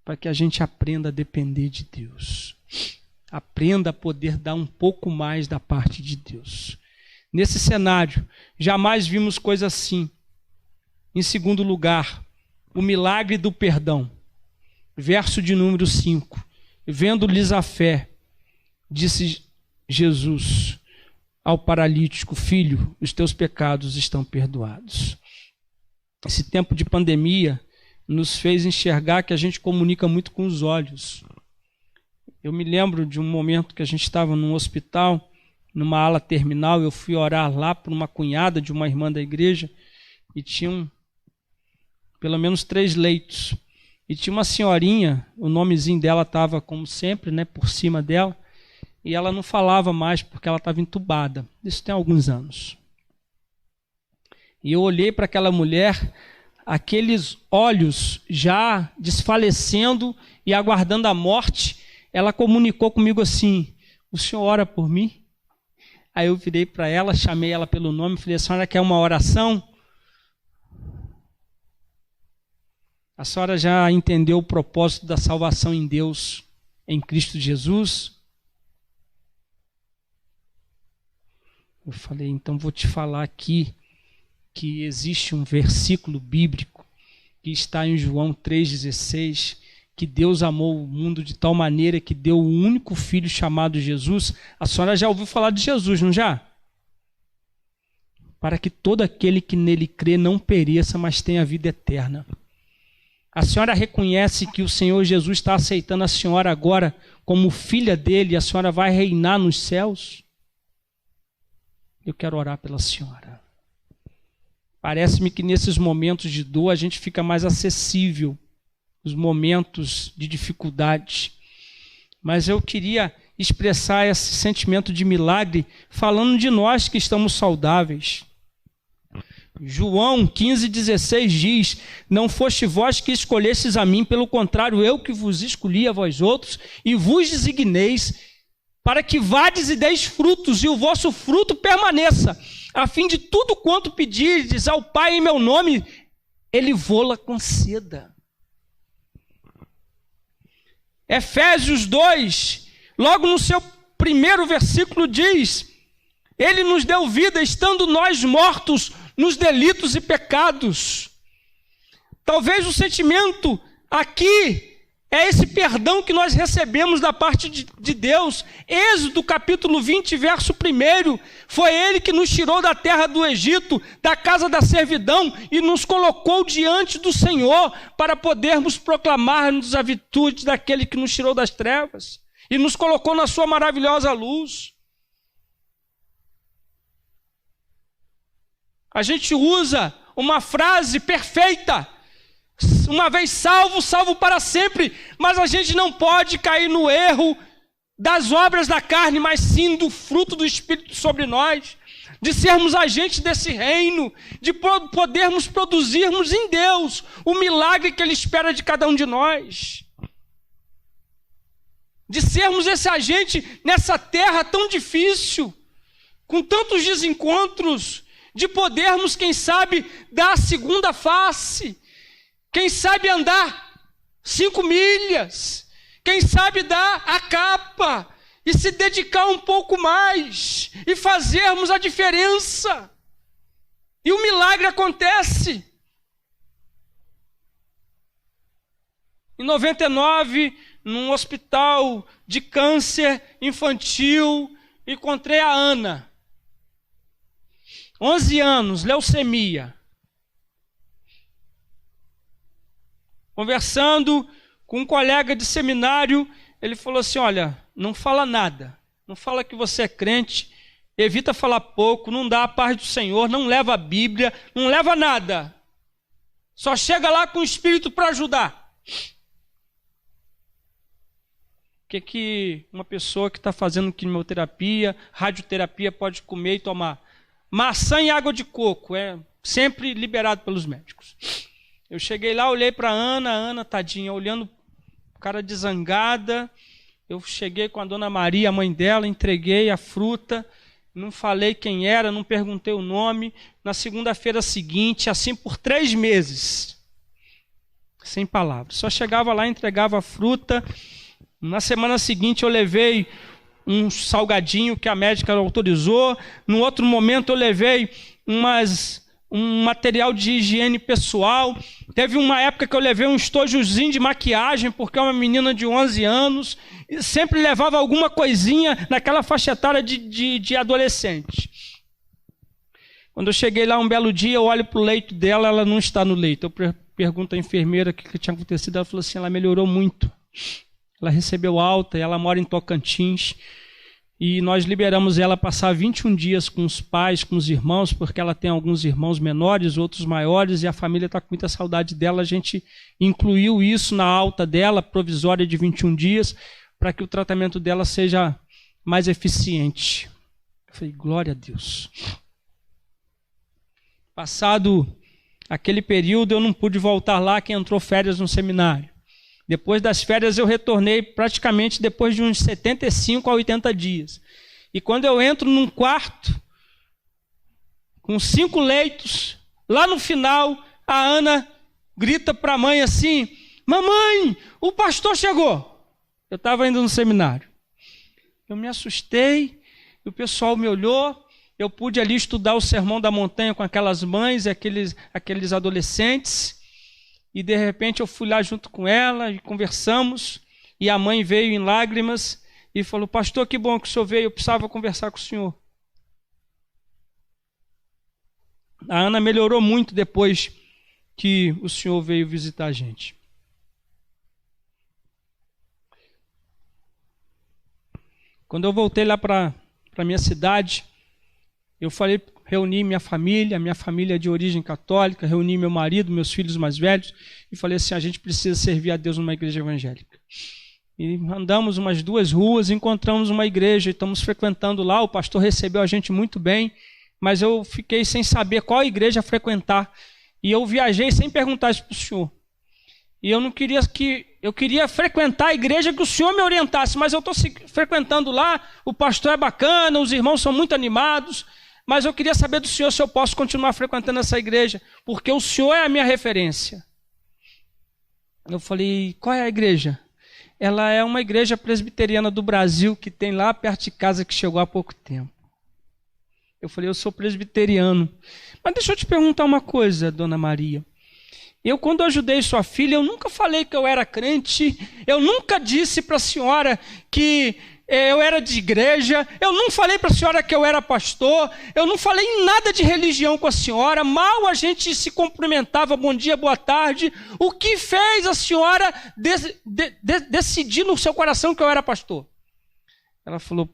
Para que a gente aprenda a depender de Deus. Aprenda a poder dar um pouco mais da parte de Deus. Nesse cenário, jamais vimos coisa assim. Em segundo lugar, o milagre do perdão. Verso de número 5. Vendo-lhes a fé, disse Jesus ao paralítico, filho, os teus pecados estão perdoados. Esse tempo de pandemia nos fez enxergar que a gente comunica muito com os olhos. Eu me lembro de um momento que a gente estava num hospital, numa ala terminal, eu fui orar lá por uma cunhada de uma irmã da igreja, e tinham pelo menos 3 leitos. E tinha uma senhorinha, o nomezinho dela estava, como sempre, né, por cima dela, e ela não falava mais porque ela estava entubada. Isso tem alguns anos. E eu olhei para aquela mulher, aqueles olhos já desfalecendo e aguardando a morte, ela comunicou comigo assim, o senhor ora por mim? Aí eu virei para ela, chamei ela pelo nome, falei, a senhora quer uma oração? A senhora já entendeu o propósito da salvação em Deus, em Cristo Jesus? Eu falei, então vou te falar aqui que existe um versículo bíblico que está em João 3,16, que Deus amou o mundo de tal maneira que deu o único filho chamado Jesus. A senhora já ouviu falar de Jesus, não já? Para que todo aquele que nele crê não pereça, mas tenha vida eterna. A senhora reconhece que o Senhor Jesus está aceitando a senhora agora como filha dele e a senhora vai reinar nos céus? Eu quero orar pela senhora. Parece-me que nesses momentos de dor a gente fica mais acessível, os momentos de dificuldade. Mas eu queria expressar esse sentimento de milagre falando de nós que estamos saudáveis. João 15,16 diz: não foste vós que escolhestes a mim, pelo contrário, eu que vos escolhi a vós outros, e vos designeis, para que vades e deis frutos, e o vosso fruto permaneça, a fim de tudo quanto pedirdes ao Pai em meu nome, Ele vô-la conceda. Efésios 2, logo no seu primeiro versículo diz: Ele nos deu vida, estando nós mortos nos delitos e pecados. Talvez o sentimento aqui é esse perdão que nós recebemos da parte de Deus. Êxodo capítulo 20, verso 1, foi Ele que nos tirou da terra do Egito, da casa da servidão, e nos colocou diante do Senhor, para podermos proclamar-nos a virtude daquele que nos tirou das trevas, e nos colocou na sua maravilhosa luz. A gente usa uma frase perfeita: uma vez salvo, salvo para sempre. Mas a gente não pode cair no erro das obras da carne, mas sim do fruto do Espírito sobre nós, de sermos agentes desse reino, de podermos produzirmos em Deus o milagre que Ele espera de cada um de nós, de sermos esse agente nessa terra tão difícil, com tantos desencontros, de podermos, quem sabe, dar a segunda face, quem sabe andar 5 milhas, quem sabe dar a capa e se dedicar um pouco mais e fazermos a diferença. E o milagre acontece. Em 99, num hospital de câncer infantil, encontrei a Ana. 11 anos, leucemia. Conversando com um colega de seminário, ele falou assim: olha, não fala nada, não fala que você é crente, evita falar pouco, não dá a paz do Senhor, não leva a Bíblia, não leva nada, só chega lá com o Espírito para ajudar. O que uma pessoa que está fazendo quimioterapia, radioterapia pode comer e tomar? Maçã e água de coco, é sempre liberado pelos médicos. Eu cheguei lá, olhei para a Ana, tadinha, olhando, cara de zangada. Eu cheguei com a dona Maria, a mãe dela, entreguei a fruta, não falei quem era, não perguntei o nome. Na segunda-feira seguinte, assim por 3 meses, sem palavras. Só chegava lá, entregava a fruta. Na semana seguinte eu levei um salgadinho que a médica autorizou. No outro momento eu levei um material de higiene pessoal. Teve uma época que eu levei um estojozinho de maquiagem, porque é uma menina de 11 anos, e sempre levava alguma coisinha naquela faixa etária de adolescente. Quando eu cheguei lá um belo dia, eu olho para o leito dela, ela não está no leito. Eu pergunto à enfermeira o que tinha acontecido, ela falou assim: ela melhorou muito. Ela recebeu alta, ela mora em Tocantins, e nós liberamos ela passar 21 dias com os pais, com os irmãos, porque ela tem alguns irmãos menores, outros maiores, e a família está com muita saudade dela. A gente incluiu isso na alta dela, provisória de 21 dias, para que o tratamento dela seja mais eficiente. Eu falei, glória a Deus. Passado aquele período, eu não pude voltar lá, que entrou férias no seminário. Depois das férias eu retornei praticamente depois de uns 75 a 80 dias. E quando eu entro num quarto, com 5 leitos, lá no final, a Ana grita para a mãe assim: mamãe, o pastor chegou. Eu estava indo no seminário. Eu me assustei, o pessoal me olhou, eu pude ali estudar o Sermão da Montanha com aquelas mães e aqueles adolescentes. e de repente eu fui lá junto com ela e conversamos, e a mãe veio em lágrimas e falou: pastor, que bom que o senhor veio, eu precisava conversar com o senhor. A Ana melhorou muito depois que o senhor veio visitar a gente. Quando eu voltei lá para a minha cidade, eu reuni minha família de origem católica, reuni meu marido, meus filhos mais velhos, e falei assim: a gente precisa servir a Deus numa igreja evangélica. E andamos umas 2 ruas, encontramos uma igreja, e estamos frequentando lá. O pastor recebeu a gente muito bem, mas eu fiquei sem saber qual igreja frequentar. E eu viajei sem perguntar isso para o senhor. E eu queria frequentar a igreja que o senhor me orientasse, mas eu estou frequentando lá, o pastor é bacana, os irmãos são muito animados, mas eu queria saber do senhor se eu posso continuar frequentando essa igreja, porque o senhor é a minha referência. Eu falei: qual é a igreja? Ela é uma igreja presbiteriana do Brasil, que tem lá perto de casa, que chegou há pouco tempo. Eu falei: eu sou presbiteriano. Mas deixa eu te perguntar uma coisa, dona Maria. Quando ajudei sua filha, eu nunca falei que eu era crente, eu nunca disse para a senhora que eu era de igreja, eu não falei para a senhora que eu era pastor, eu não falei nada de religião com a senhora, mal a gente se cumprimentava, bom dia, boa tarde. O que fez a senhora decidir no seu coração que eu era pastor? Ela falou: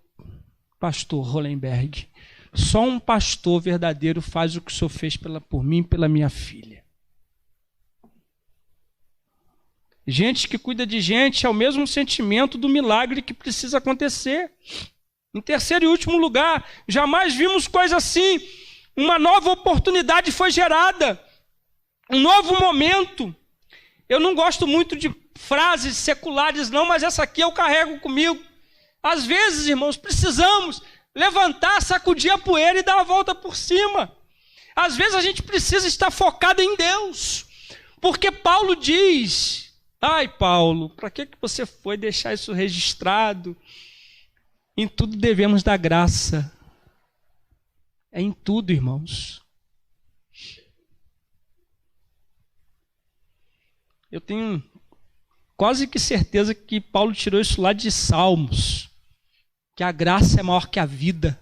pastor Hollenberg, só um pastor verdadeiro faz o que o senhor fez por mim e pela minha filha. Gente que cuida de gente é o mesmo sentimento do milagre que precisa acontecer. Em terceiro e último lugar, jamais vimos coisa assim. Uma nova oportunidade foi gerada. Um novo momento. Eu não gosto muito de frases seculares não, mas essa aqui eu carrego comigo. Às vezes, irmãos, precisamos levantar, sacudir a poeira e dar a volta por cima. Às vezes a gente precisa estar focado em Deus. Porque Paulo diz: ai, Paulo, para que você foi deixar isso registrado? Em tudo devemos dar graça. É em tudo, irmãos. Eu tenho quase que certeza que Paulo tirou isso lá de Salmos, que a graça é maior que a vida.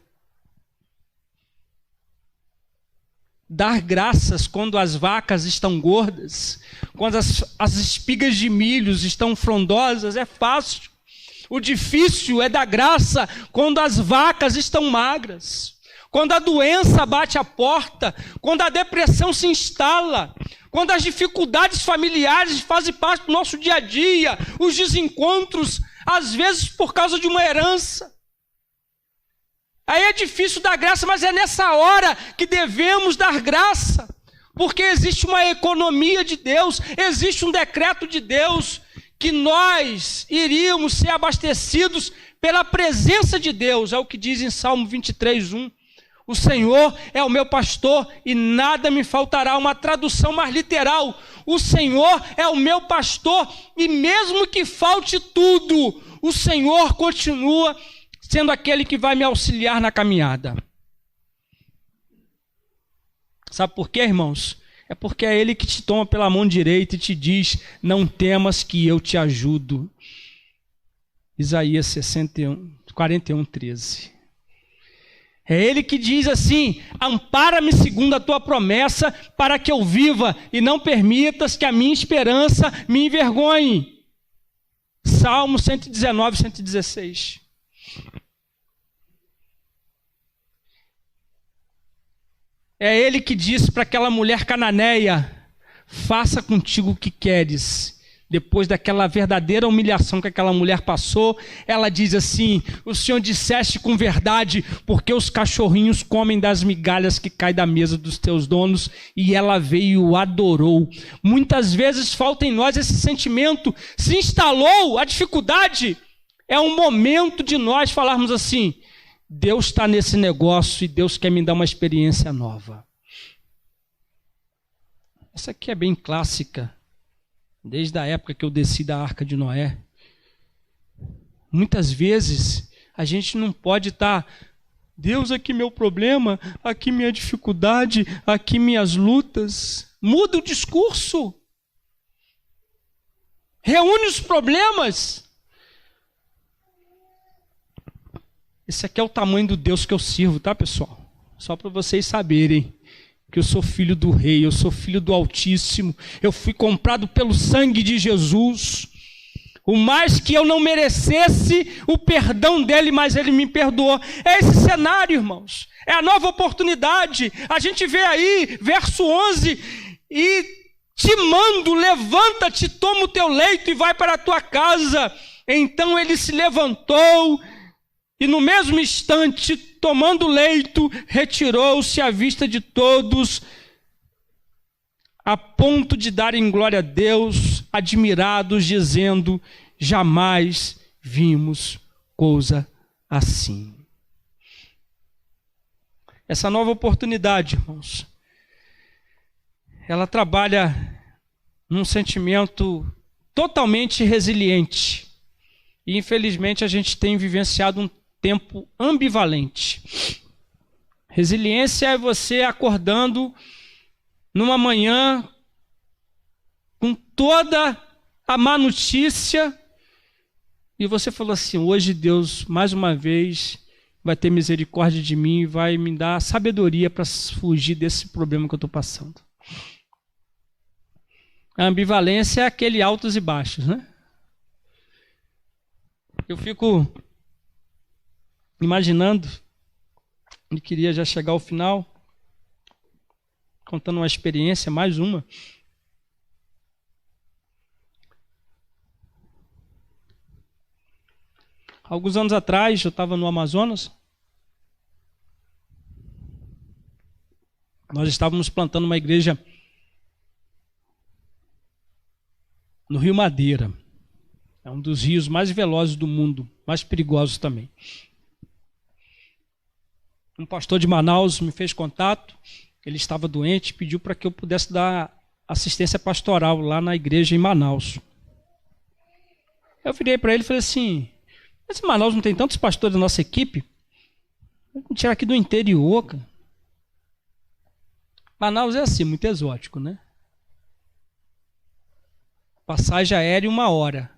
Dar graças quando as vacas estão gordas, quando as espigas de milhos estão frondosas, é fácil. O difícil é dar graça quando as vacas estão magras, quando a doença bate a porta, quando a depressão se instala, quando as dificuldades familiares fazem parte do nosso dia a dia, os desencontros, às vezes por causa de uma herança. Aí é difícil dar graça, mas é nessa hora que devemos dar graça, porque existe uma economia de Deus, existe um decreto de Deus, que nós iríamos ser abastecidos pela presença de Deus. É o que diz em Salmo 23:1. O Senhor é o meu pastor e nada me faltará. Uma tradução mais literal: o Senhor é o meu pastor e mesmo que falte tudo, o Senhor continua sendo aquele que vai me auxiliar na caminhada. Sabe por quê, irmãos? É porque é Ele que te toma pela mão direita e te diz: não temas que eu te ajudo. Isaías 41:13. É Ele que diz assim: ampara-me segundo a tua promessa, para que eu viva, e não permitas que a minha esperança me envergonhe. Salmo 119:116. É Ele que disse para aquela mulher cananeia: faça contigo o que queres. Depois daquela verdadeira humilhação que aquela mulher passou, ela diz assim: o Senhor disseste com verdade, porque os cachorrinhos comem das migalhas que caem da mesa dos teus donos. E ela veio e o adorou. Muitas vezes falta em nós esse sentimento. Se instalou a dificuldade, é um momento de nós falarmos assim: Deus está nesse negócio e Deus quer me dar uma experiência nova. Essa aqui é bem clássica, desde a época que eu desci da Arca de Noé. Muitas vezes a gente não pode estar: Deus, aqui meu problema, aqui minha dificuldade, aqui minhas lutas. Muda o discurso. reúne os problemas. Esse aqui é o tamanho do Deus que eu sirvo, tá, pessoal? Só para vocês saberem que eu sou filho do Rei, eu sou filho do Altíssimo, eu fui comprado pelo sangue de Jesus. O mais que eu não merecesse o perdão dele, mas ele me perdoou. É esse cenário, irmãos. É a nova oportunidade. A gente vê aí, verso 11, e te mando, levanta-te, toma o teu leito e vai para a tua casa. Então ele se levantou e no mesmo instante, tomando o leito, retirou-se à vista de todos, a ponto de darem glória a Deus, admirados, dizendo: jamais vimos coisa assim. Essa nova oportunidade, irmãos, ela trabalha num sentimento totalmente resiliente. E infelizmente a gente tem vivenciado um tempo ambivalente. Resiliência é você acordando numa manhã com toda a má notícia e você falou assim: hoje Deus mais uma vez vai ter misericórdia de mim e vai me dar sabedoria para fugir desse problema que eu estou passando. A ambivalência é aquele altos e baixos, né? Eu fico imaginando, e queria já chegar ao final, contando uma experiência, mais uma. Alguns anos atrás, eu estava no Amazonas. Nós estávamos plantando uma igreja no Rio Madeira. É um dos rios mais velozes do mundo, mais perigosos também. Um pastor de Manaus me fez contato, ele estava doente, pediu para que eu pudesse dar assistência pastoral lá na igreja em Manaus. Eu virei para ele e falei assim: mas em Manaus não tem tantos pastores da nossa equipe? Vamos tirar aqui do interior, cara. Manaus é assim, muito exótico, né? Passagem aérea 1 hora.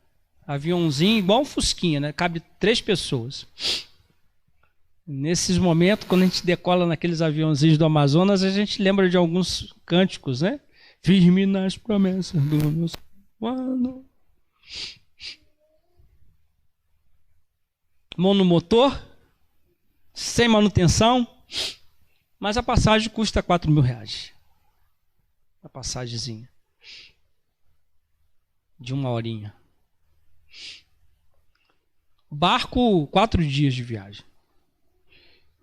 Aviãozinho igual um fusquinha, né? Cabe 3 pessoas. Nesses momentos, quando a gente decola naqueles aviãozinhos do Amazonas, a gente lembra de alguns cânticos, né? Firme nas promessas do nosso plano. Mão no motor, sem manutenção, mas a passagem custa R$4.000. A passagemzinha de 1 horinha. Barco, 4 dias de viagem.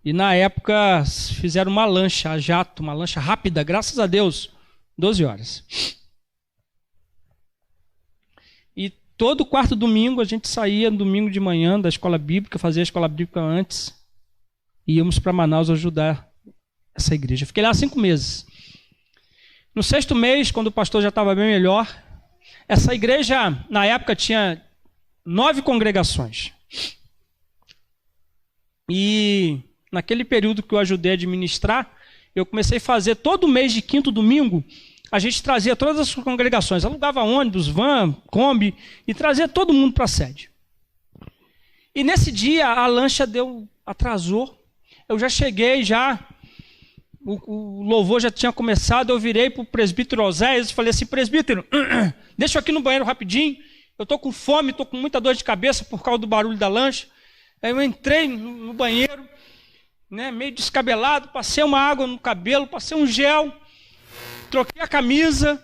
E na época fizeram uma lancha a jato, uma lancha rápida, graças a Deus, 12 horas. E todo quarto domingo a gente saía no domingo de manhã da escola bíblica, fazia a escola bíblica antes, e íamos para Manaus ajudar essa igreja. Fiquei lá 5 meses. No 6º mês, quando o pastor já estava bem melhor, essa igreja na época tinha 9 congregações. E naquele período que eu ajudei a administrar, eu comecei a fazer todo mês de 5º domingo, a gente trazia todas as congregações, alugava ônibus, van, Kombi, e trazia todo mundo para a sede. E nesse dia a lancha atrasou, eu já cheguei, o louvor já tinha começado, eu virei para o presbítero Oséias e falei assim: presbítero, deixa eu aqui no banheiro rapidinho, eu estou com fome, estou com muita dor de cabeça por causa do barulho da lancha. Aí eu entrei no banheiro, né, meio descabelado, passei uma água no cabelo, passei um gel, troquei a camisa,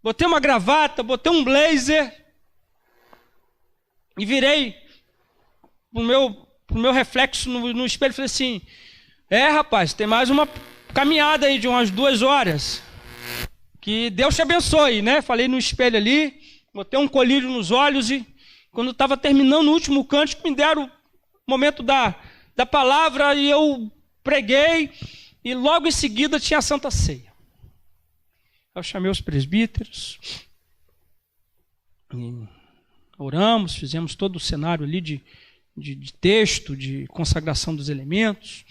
botei uma gravata, botei um blazer e virei pro meu reflexo no espelho e falei assim: rapaz, tem mais uma caminhada aí de umas 2 horas, que Deus te abençoe, né? Falei no espelho ali, botei um colírio nos olhos e quando estava terminando o último cântico, me deram o momento da palavra e eu preguei e logo em seguida tinha a Santa Ceia. Eu chamei os presbíteros, oramos, fizemos todo o cenário ali de texto, de consagração dos elementos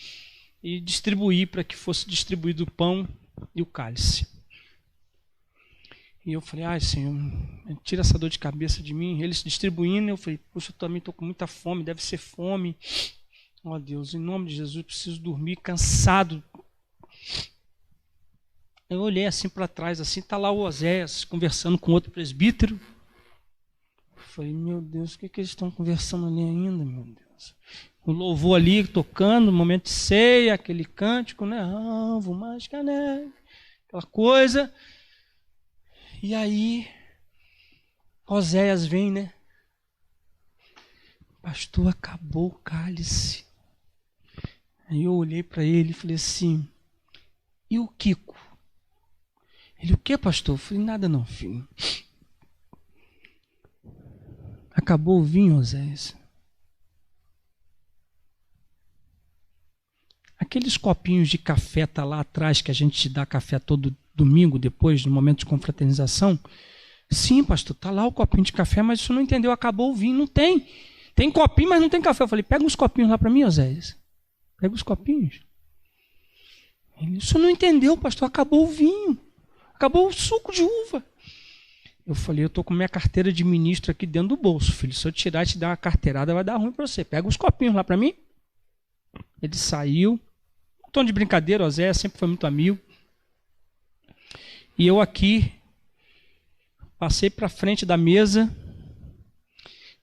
e distribuí para que fosse distribuído o pão e o cálice. E eu falei, ai, Senhor, tira essa dor de cabeça de mim. Eles distribuindo, eu falei, poxa, eu também estou com muita fome, deve ser fome. Ó Deus, em nome de Jesus, preciso dormir, cansado. Eu olhei assim para trás, assim, tá lá o Oséias conversando com outro presbítero. Eu falei, meu Deus, o que eles estão conversando ali ainda, meu Deus? O louvor ali tocando, momento de ceia, aquele cântico, né? Alvo, mágica, né? Aquela coisa. E aí, Oséias vem, né? Pastor, acabou o cálice. Aí eu olhei para ele e falei assim, e o Kiko? Ele, o que, pastor? Eu falei, nada não, filho. Acabou o vinho, Oséias. Aqueles copinhos de café tá lá atrás, que a gente te dá café todo domingo, depois, no momento de confraternização. Sim, pastor, tá lá o copinho de café, mas isso não entendeu, acabou o vinho. Não tem. Tem copinho, mas não tem café. Eu falei, pega uns copinhos lá para mim, Oséias. Pega os copinhos. Ele, isso não entendeu, pastor, acabou o vinho. Acabou o suco de uva. Eu falei, eu estou com minha carteira de ministro aqui dentro do bolso, filho. Se eu tirar e te dar uma carteirada, vai dar ruim para você. Pega os copinhos lá para mim. Ele saiu. Um tom de brincadeira, o Zé sempre foi muito amigo. E eu aqui, passei para frente da mesa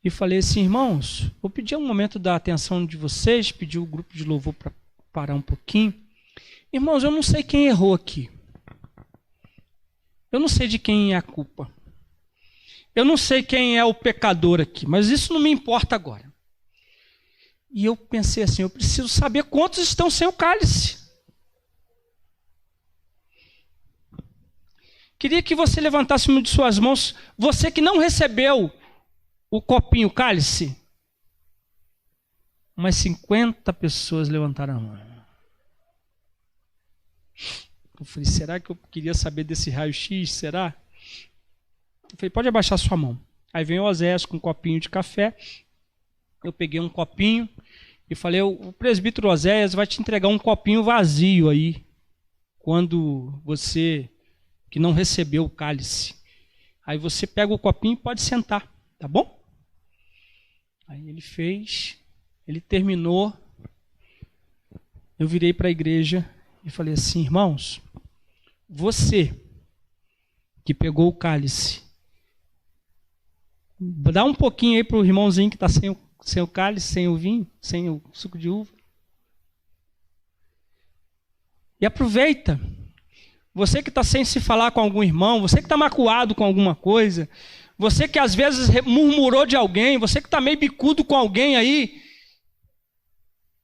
e falei assim, irmãos, vou pedir um momento da atenção de vocês, pedir o grupo de louvor para parar um pouquinho. Irmãos, eu não sei quem errou aqui. Eu não sei de quem é a culpa. Eu não sei quem é o pecador aqui, mas isso não me importa agora. E eu pensei assim, eu preciso saber quantos estão sem o cálice. Queria que você levantasse uma de suas mãos, você que não recebeu o copinho, o cálice. Umas 50 pessoas levantaram a mão. Eu falei, será que eu queria saber desse raio-x? Será? Eu falei, pode abaixar sua mão. Aí vem o Oséias com um copinho de café. Eu peguei um copinho e falei, o presbítero Oséias vai te entregar um copinho vazio aí, quando você que não recebeu o cálice. Aí você pega o copinho e pode sentar, tá bom? Aí ele fez, ele terminou. Eu virei para a igreja e falei assim, irmãos, você que pegou o cálice, dá um pouquinho aí para o irmãozinho que está sem o cálice, sem o vinho, sem o suco de uva. E aproveita. Você que está sem se falar com algum irmão, você que está magoado com alguma coisa, você que às vezes murmurou de alguém, você que está meio bicudo com alguém aí,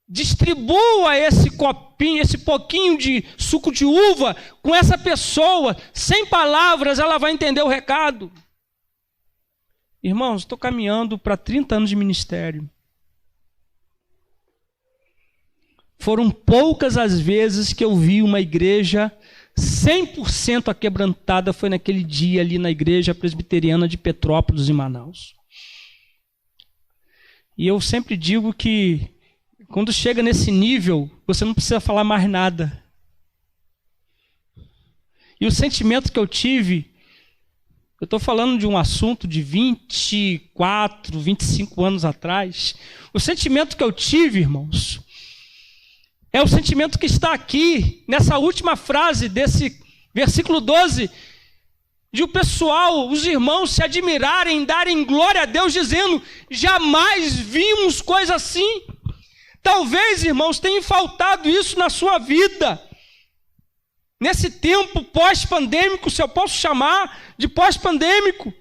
distribua esse copinho, esse pouquinho de suco de uva com essa pessoa. Sem palavras, ela vai entender o recado. Irmãos, estou caminhando para 30 anos de ministério. Foram poucas as vezes que eu vi uma igreja 100% aquebrantada, foi naquele dia ali na igreja presbiteriana de Petrópolis, em Manaus. E eu sempre digo que quando chega nesse nível, você não precisa falar mais nada. E o sentimento que eu tive, eu estou falando de um assunto de 24, 25 anos atrás. O sentimento que eu tive, irmãos, é o sentimento que está aqui, nessa última frase desse versículo 12, de o pessoal, os irmãos se admirarem, darem glória a Deus, dizendo, jamais vimos coisa assim. Talvez, irmãos, tenha faltado isso na sua vida. Nesse tempo pós-pandêmico, se eu posso chamar de pós-pandêmico,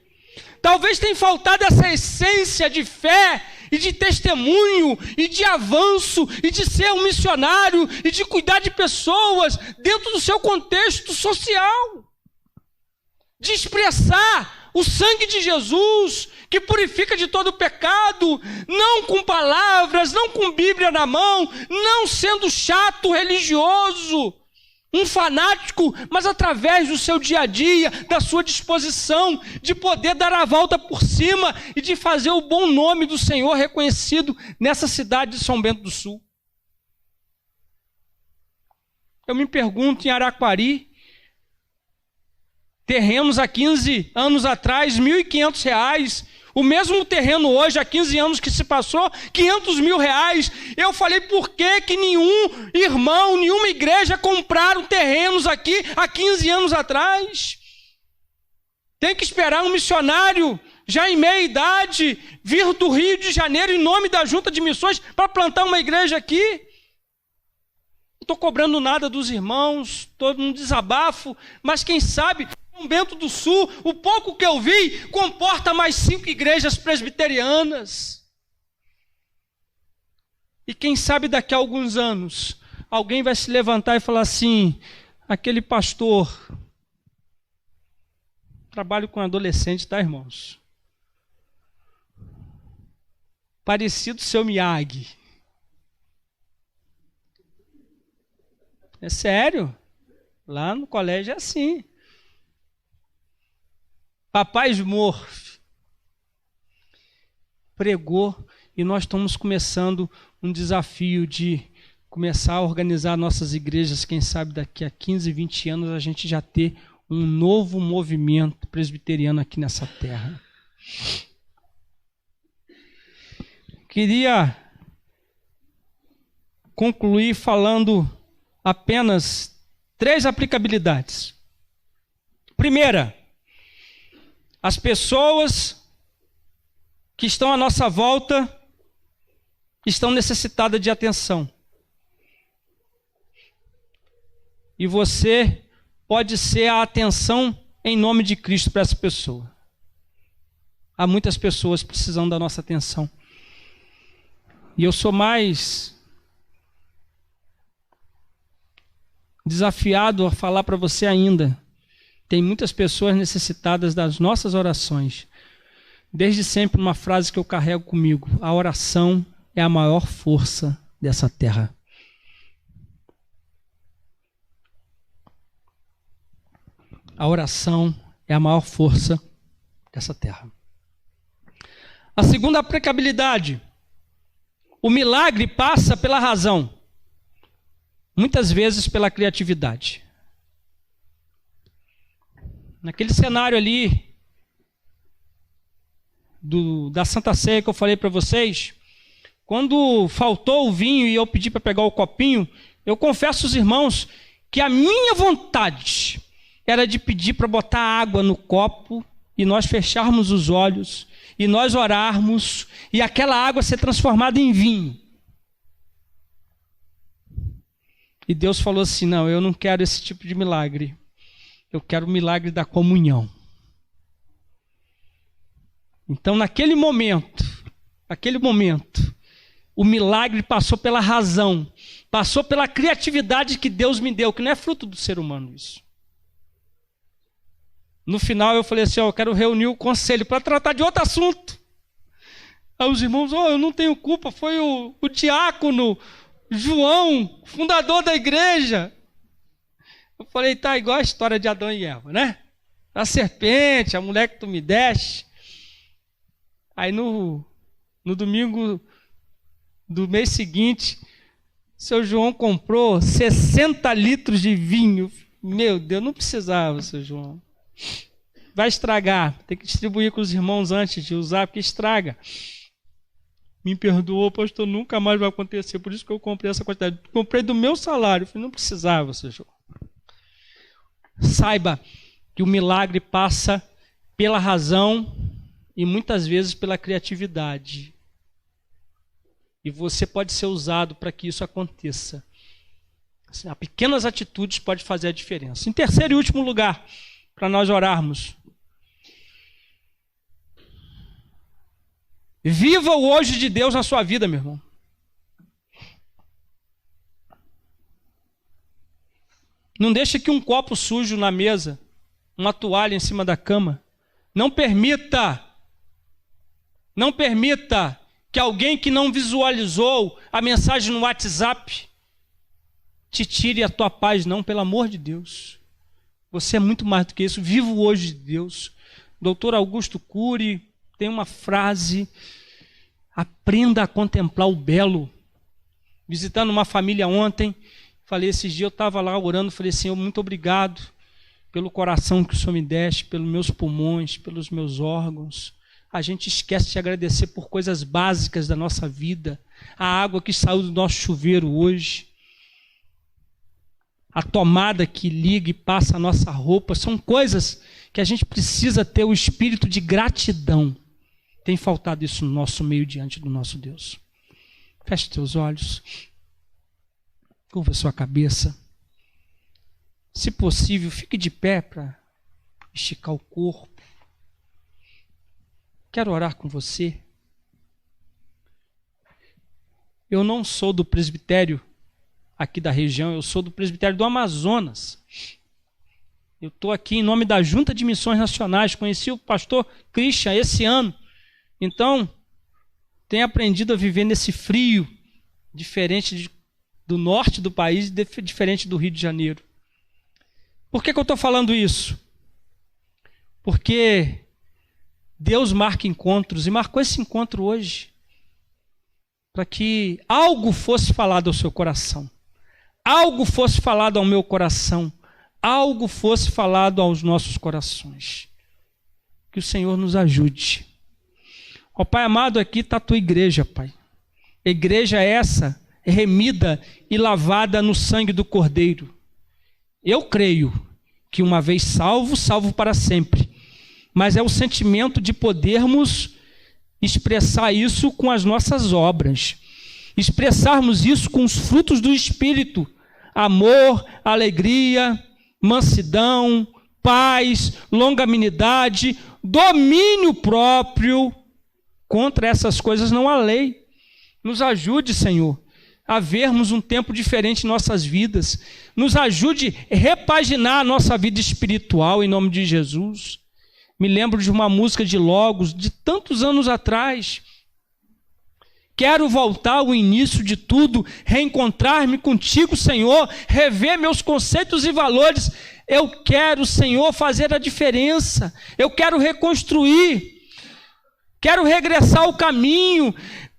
talvez tenha faltado essa essência de fé e de testemunho e de avanço e de ser um missionário e de cuidar de pessoas dentro do seu contexto social, de expressar o sangue de Jesus, que purifica de todo pecado, não com palavras, não com Bíblia na mão, não sendo chato, religioso, um fanático, mas através do seu dia a dia, da sua disposição de poder dar a volta por cima e de fazer o bom nome do Senhor reconhecido nessa cidade de São Bento do Sul. Eu me pergunto, em Araquari, terrenos há 15 anos atrás, R$ 1.500. O mesmo terreno hoje, há 15 anos que se passou, R$ 500 mil. Eu falei, por que nenhum irmão, nenhuma igreja compraram terrenos aqui há 15 anos atrás? Tem que esperar um missionário, já em meia idade, vir do Rio de Janeiro em nome da Junta de Missões para plantar uma igreja aqui? Não estou cobrando nada dos irmãos, estou num desabafo, mas quem sabe... São Bento do Sul, o pouco que eu vi, comporta mais 5 igrejas presbiterianas. E quem sabe daqui a alguns anos, alguém vai se levantar e falar assim, aquele pastor, trabalho com adolescente, tá, irmãos? Parecido seu Miyagi. É sério, lá no colégio é assim. Papai Smurf pregou e nós estamos começando um desafio de começar a organizar nossas igrejas. Quem sabe daqui a 15, 20 anos a gente já ter um novo movimento presbiteriano aqui nessa terra. Queria concluir falando apenas 3 aplicabilidades. Primeira, as pessoas que estão à nossa volta estão necessitadas de atenção. E você pode ser a atenção em nome de Cristo para essa pessoa. Há muitas pessoas precisando da nossa atenção. E eu sou mais desafiado a falar para você ainda. Tem muitas pessoas necessitadas das nossas orações. Desde sempre uma frase que eu carrego comigo: a oração é a maior força dessa terra. A oração é a maior força dessa terra. A segunda aplicabilidade: o milagre passa pela razão, muitas vezes pela criatividade. Naquele cenário ali da Santa Ceia que eu falei para vocês, quando faltou o vinho e eu pedi para pegar o copinho, eu confesso aos irmãos que a minha vontade era de pedir para botar água no copo e nós fecharmos os olhos e nós orarmos e aquela água ser transformada em vinho. E Deus falou assim: não, eu não quero esse tipo de milagre. Eu quero o milagre da comunhão. Então, naquele momento, o milagre passou pela razão, passou pela criatividade que Deus me deu, que não é fruto do ser humano isso. No final eu falei assim, eu quero reunir o conselho para tratar de outro assunto. Aí os irmãos, eu não tenho culpa, foi o diácono João, fundador da igreja. Eu falei, tá igual a história de Adão e Eva, né? A serpente, a mulher que tu me deste. Aí no domingo do mês seguinte, seu João comprou 60 litros de vinho. Meu Deus, não precisava, seu João. Vai estragar, tem que distribuir com os irmãos antes de usar, porque estraga. Me perdoou, pastor, nunca mais vai acontecer, por isso que eu comprei essa quantidade. Comprei do meu salário, eu falei, não precisava, seu João. Saiba que o milagre passa pela razão e muitas vezes pela criatividade. E você pode ser usado para que isso aconteça. Assim, pequenas atitudes podem fazer a diferença. Em terceiro e último lugar, para nós orarmos. Viva o hoje de Deus na sua vida, meu irmão. Não deixe que um copo sujo na mesa, uma toalha em cima da cama. Não permita que alguém que não visualizou a mensagem no WhatsApp te tire a tua paz, não, pelo amor de Deus. Você é muito mais do que isso. Viva o hoje de Deus. Doutor Augusto Cury tem uma frase: aprenda a contemplar o belo. Visitando uma família ontem, falei, esses dias eu estava lá orando, falei, Senhor, muito obrigado, pelo coração que o Senhor me deste, pelos meus pulmões, pelos meus órgãos. A gente esquece de agradecer por coisas básicas da nossa vida. A água que saiu do nosso chuveiro hoje, a tomada que liga e passa a nossa roupa, são coisas que a gente precisa ter o espírito de gratidão. Tem faltado isso no nosso meio diante do nosso Deus. Feche teus olhos, curva sua cabeça. Se possível, fique de pé para esticar o corpo. Quero orar com você. Eu não sou do presbitério aqui da região, eu sou do presbitério do Amazonas. Eu estou aqui em nome da Junta de Missões Nacionais. Conheci o pastor Christian esse ano. Então, tenho aprendido a viver nesse frio, diferente do norte do país, diferente do Rio de Janeiro. Por que eu estou falando isso? Porque Deus marca encontros, e marcou esse encontro hoje, para que algo fosse falado ao seu coração, algo fosse falado ao meu coração, algo fosse falado aos nossos corações. Que o Senhor nos ajude. Ó Pai amado, aqui está a tua igreja, Pai. Igreja essa remida e lavada no sangue do Cordeiro. Eu creio que uma vez salvo, salvo para sempre. Mas é o sentimento de podermos expressar isso com as nossas obras. Expressarmos isso com os frutos do Espírito. Amor, alegria, mansidão, paz, longanimidade, domínio próprio. Contra essas coisas não há lei. Nos ajude, Senhor, a vermos um tempo diferente em nossas vidas. Nos ajude a repaginar a nossa vida espiritual, em nome de Jesus. Me lembro de uma música de Logos, de tantos anos atrás. Quero voltar ao início de tudo, reencontrar-me contigo, Senhor, rever meus conceitos e valores. Eu quero, Senhor, fazer a diferença. Eu quero reconstruir. Quero regressar ao caminho,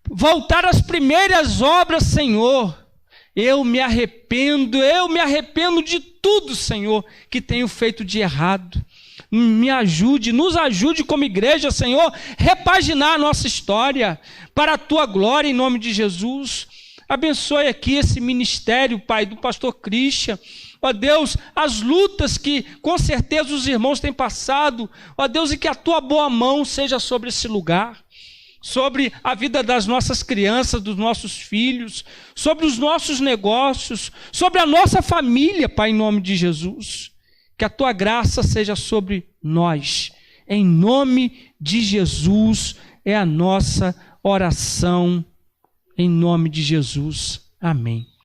voltar às primeiras obras, Senhor. Eu me arrependo de tudo, Senhor, que tenho feito de errado. Me ajude, nos ajude como igreja, Senhor, repaginar a nossa história para a tua glória, em nome de Jesus. Abençoe aqui esse ministério, Pai, do pastor Christian. Ó Deus, as lutas que com certeza os irmãos têm passado, ó Deus, e que a tua boa mão seja sobre esse lugar, sobre a vida das nossas crianças, dos nossos filhos, sobre os nossos negócios, sobre a nossa família, Pai, em nome de Jesus. Que a tua graça seja sobre nós. Em nome de Jesus é a nossa oração. Em nome de Jesus. Amém.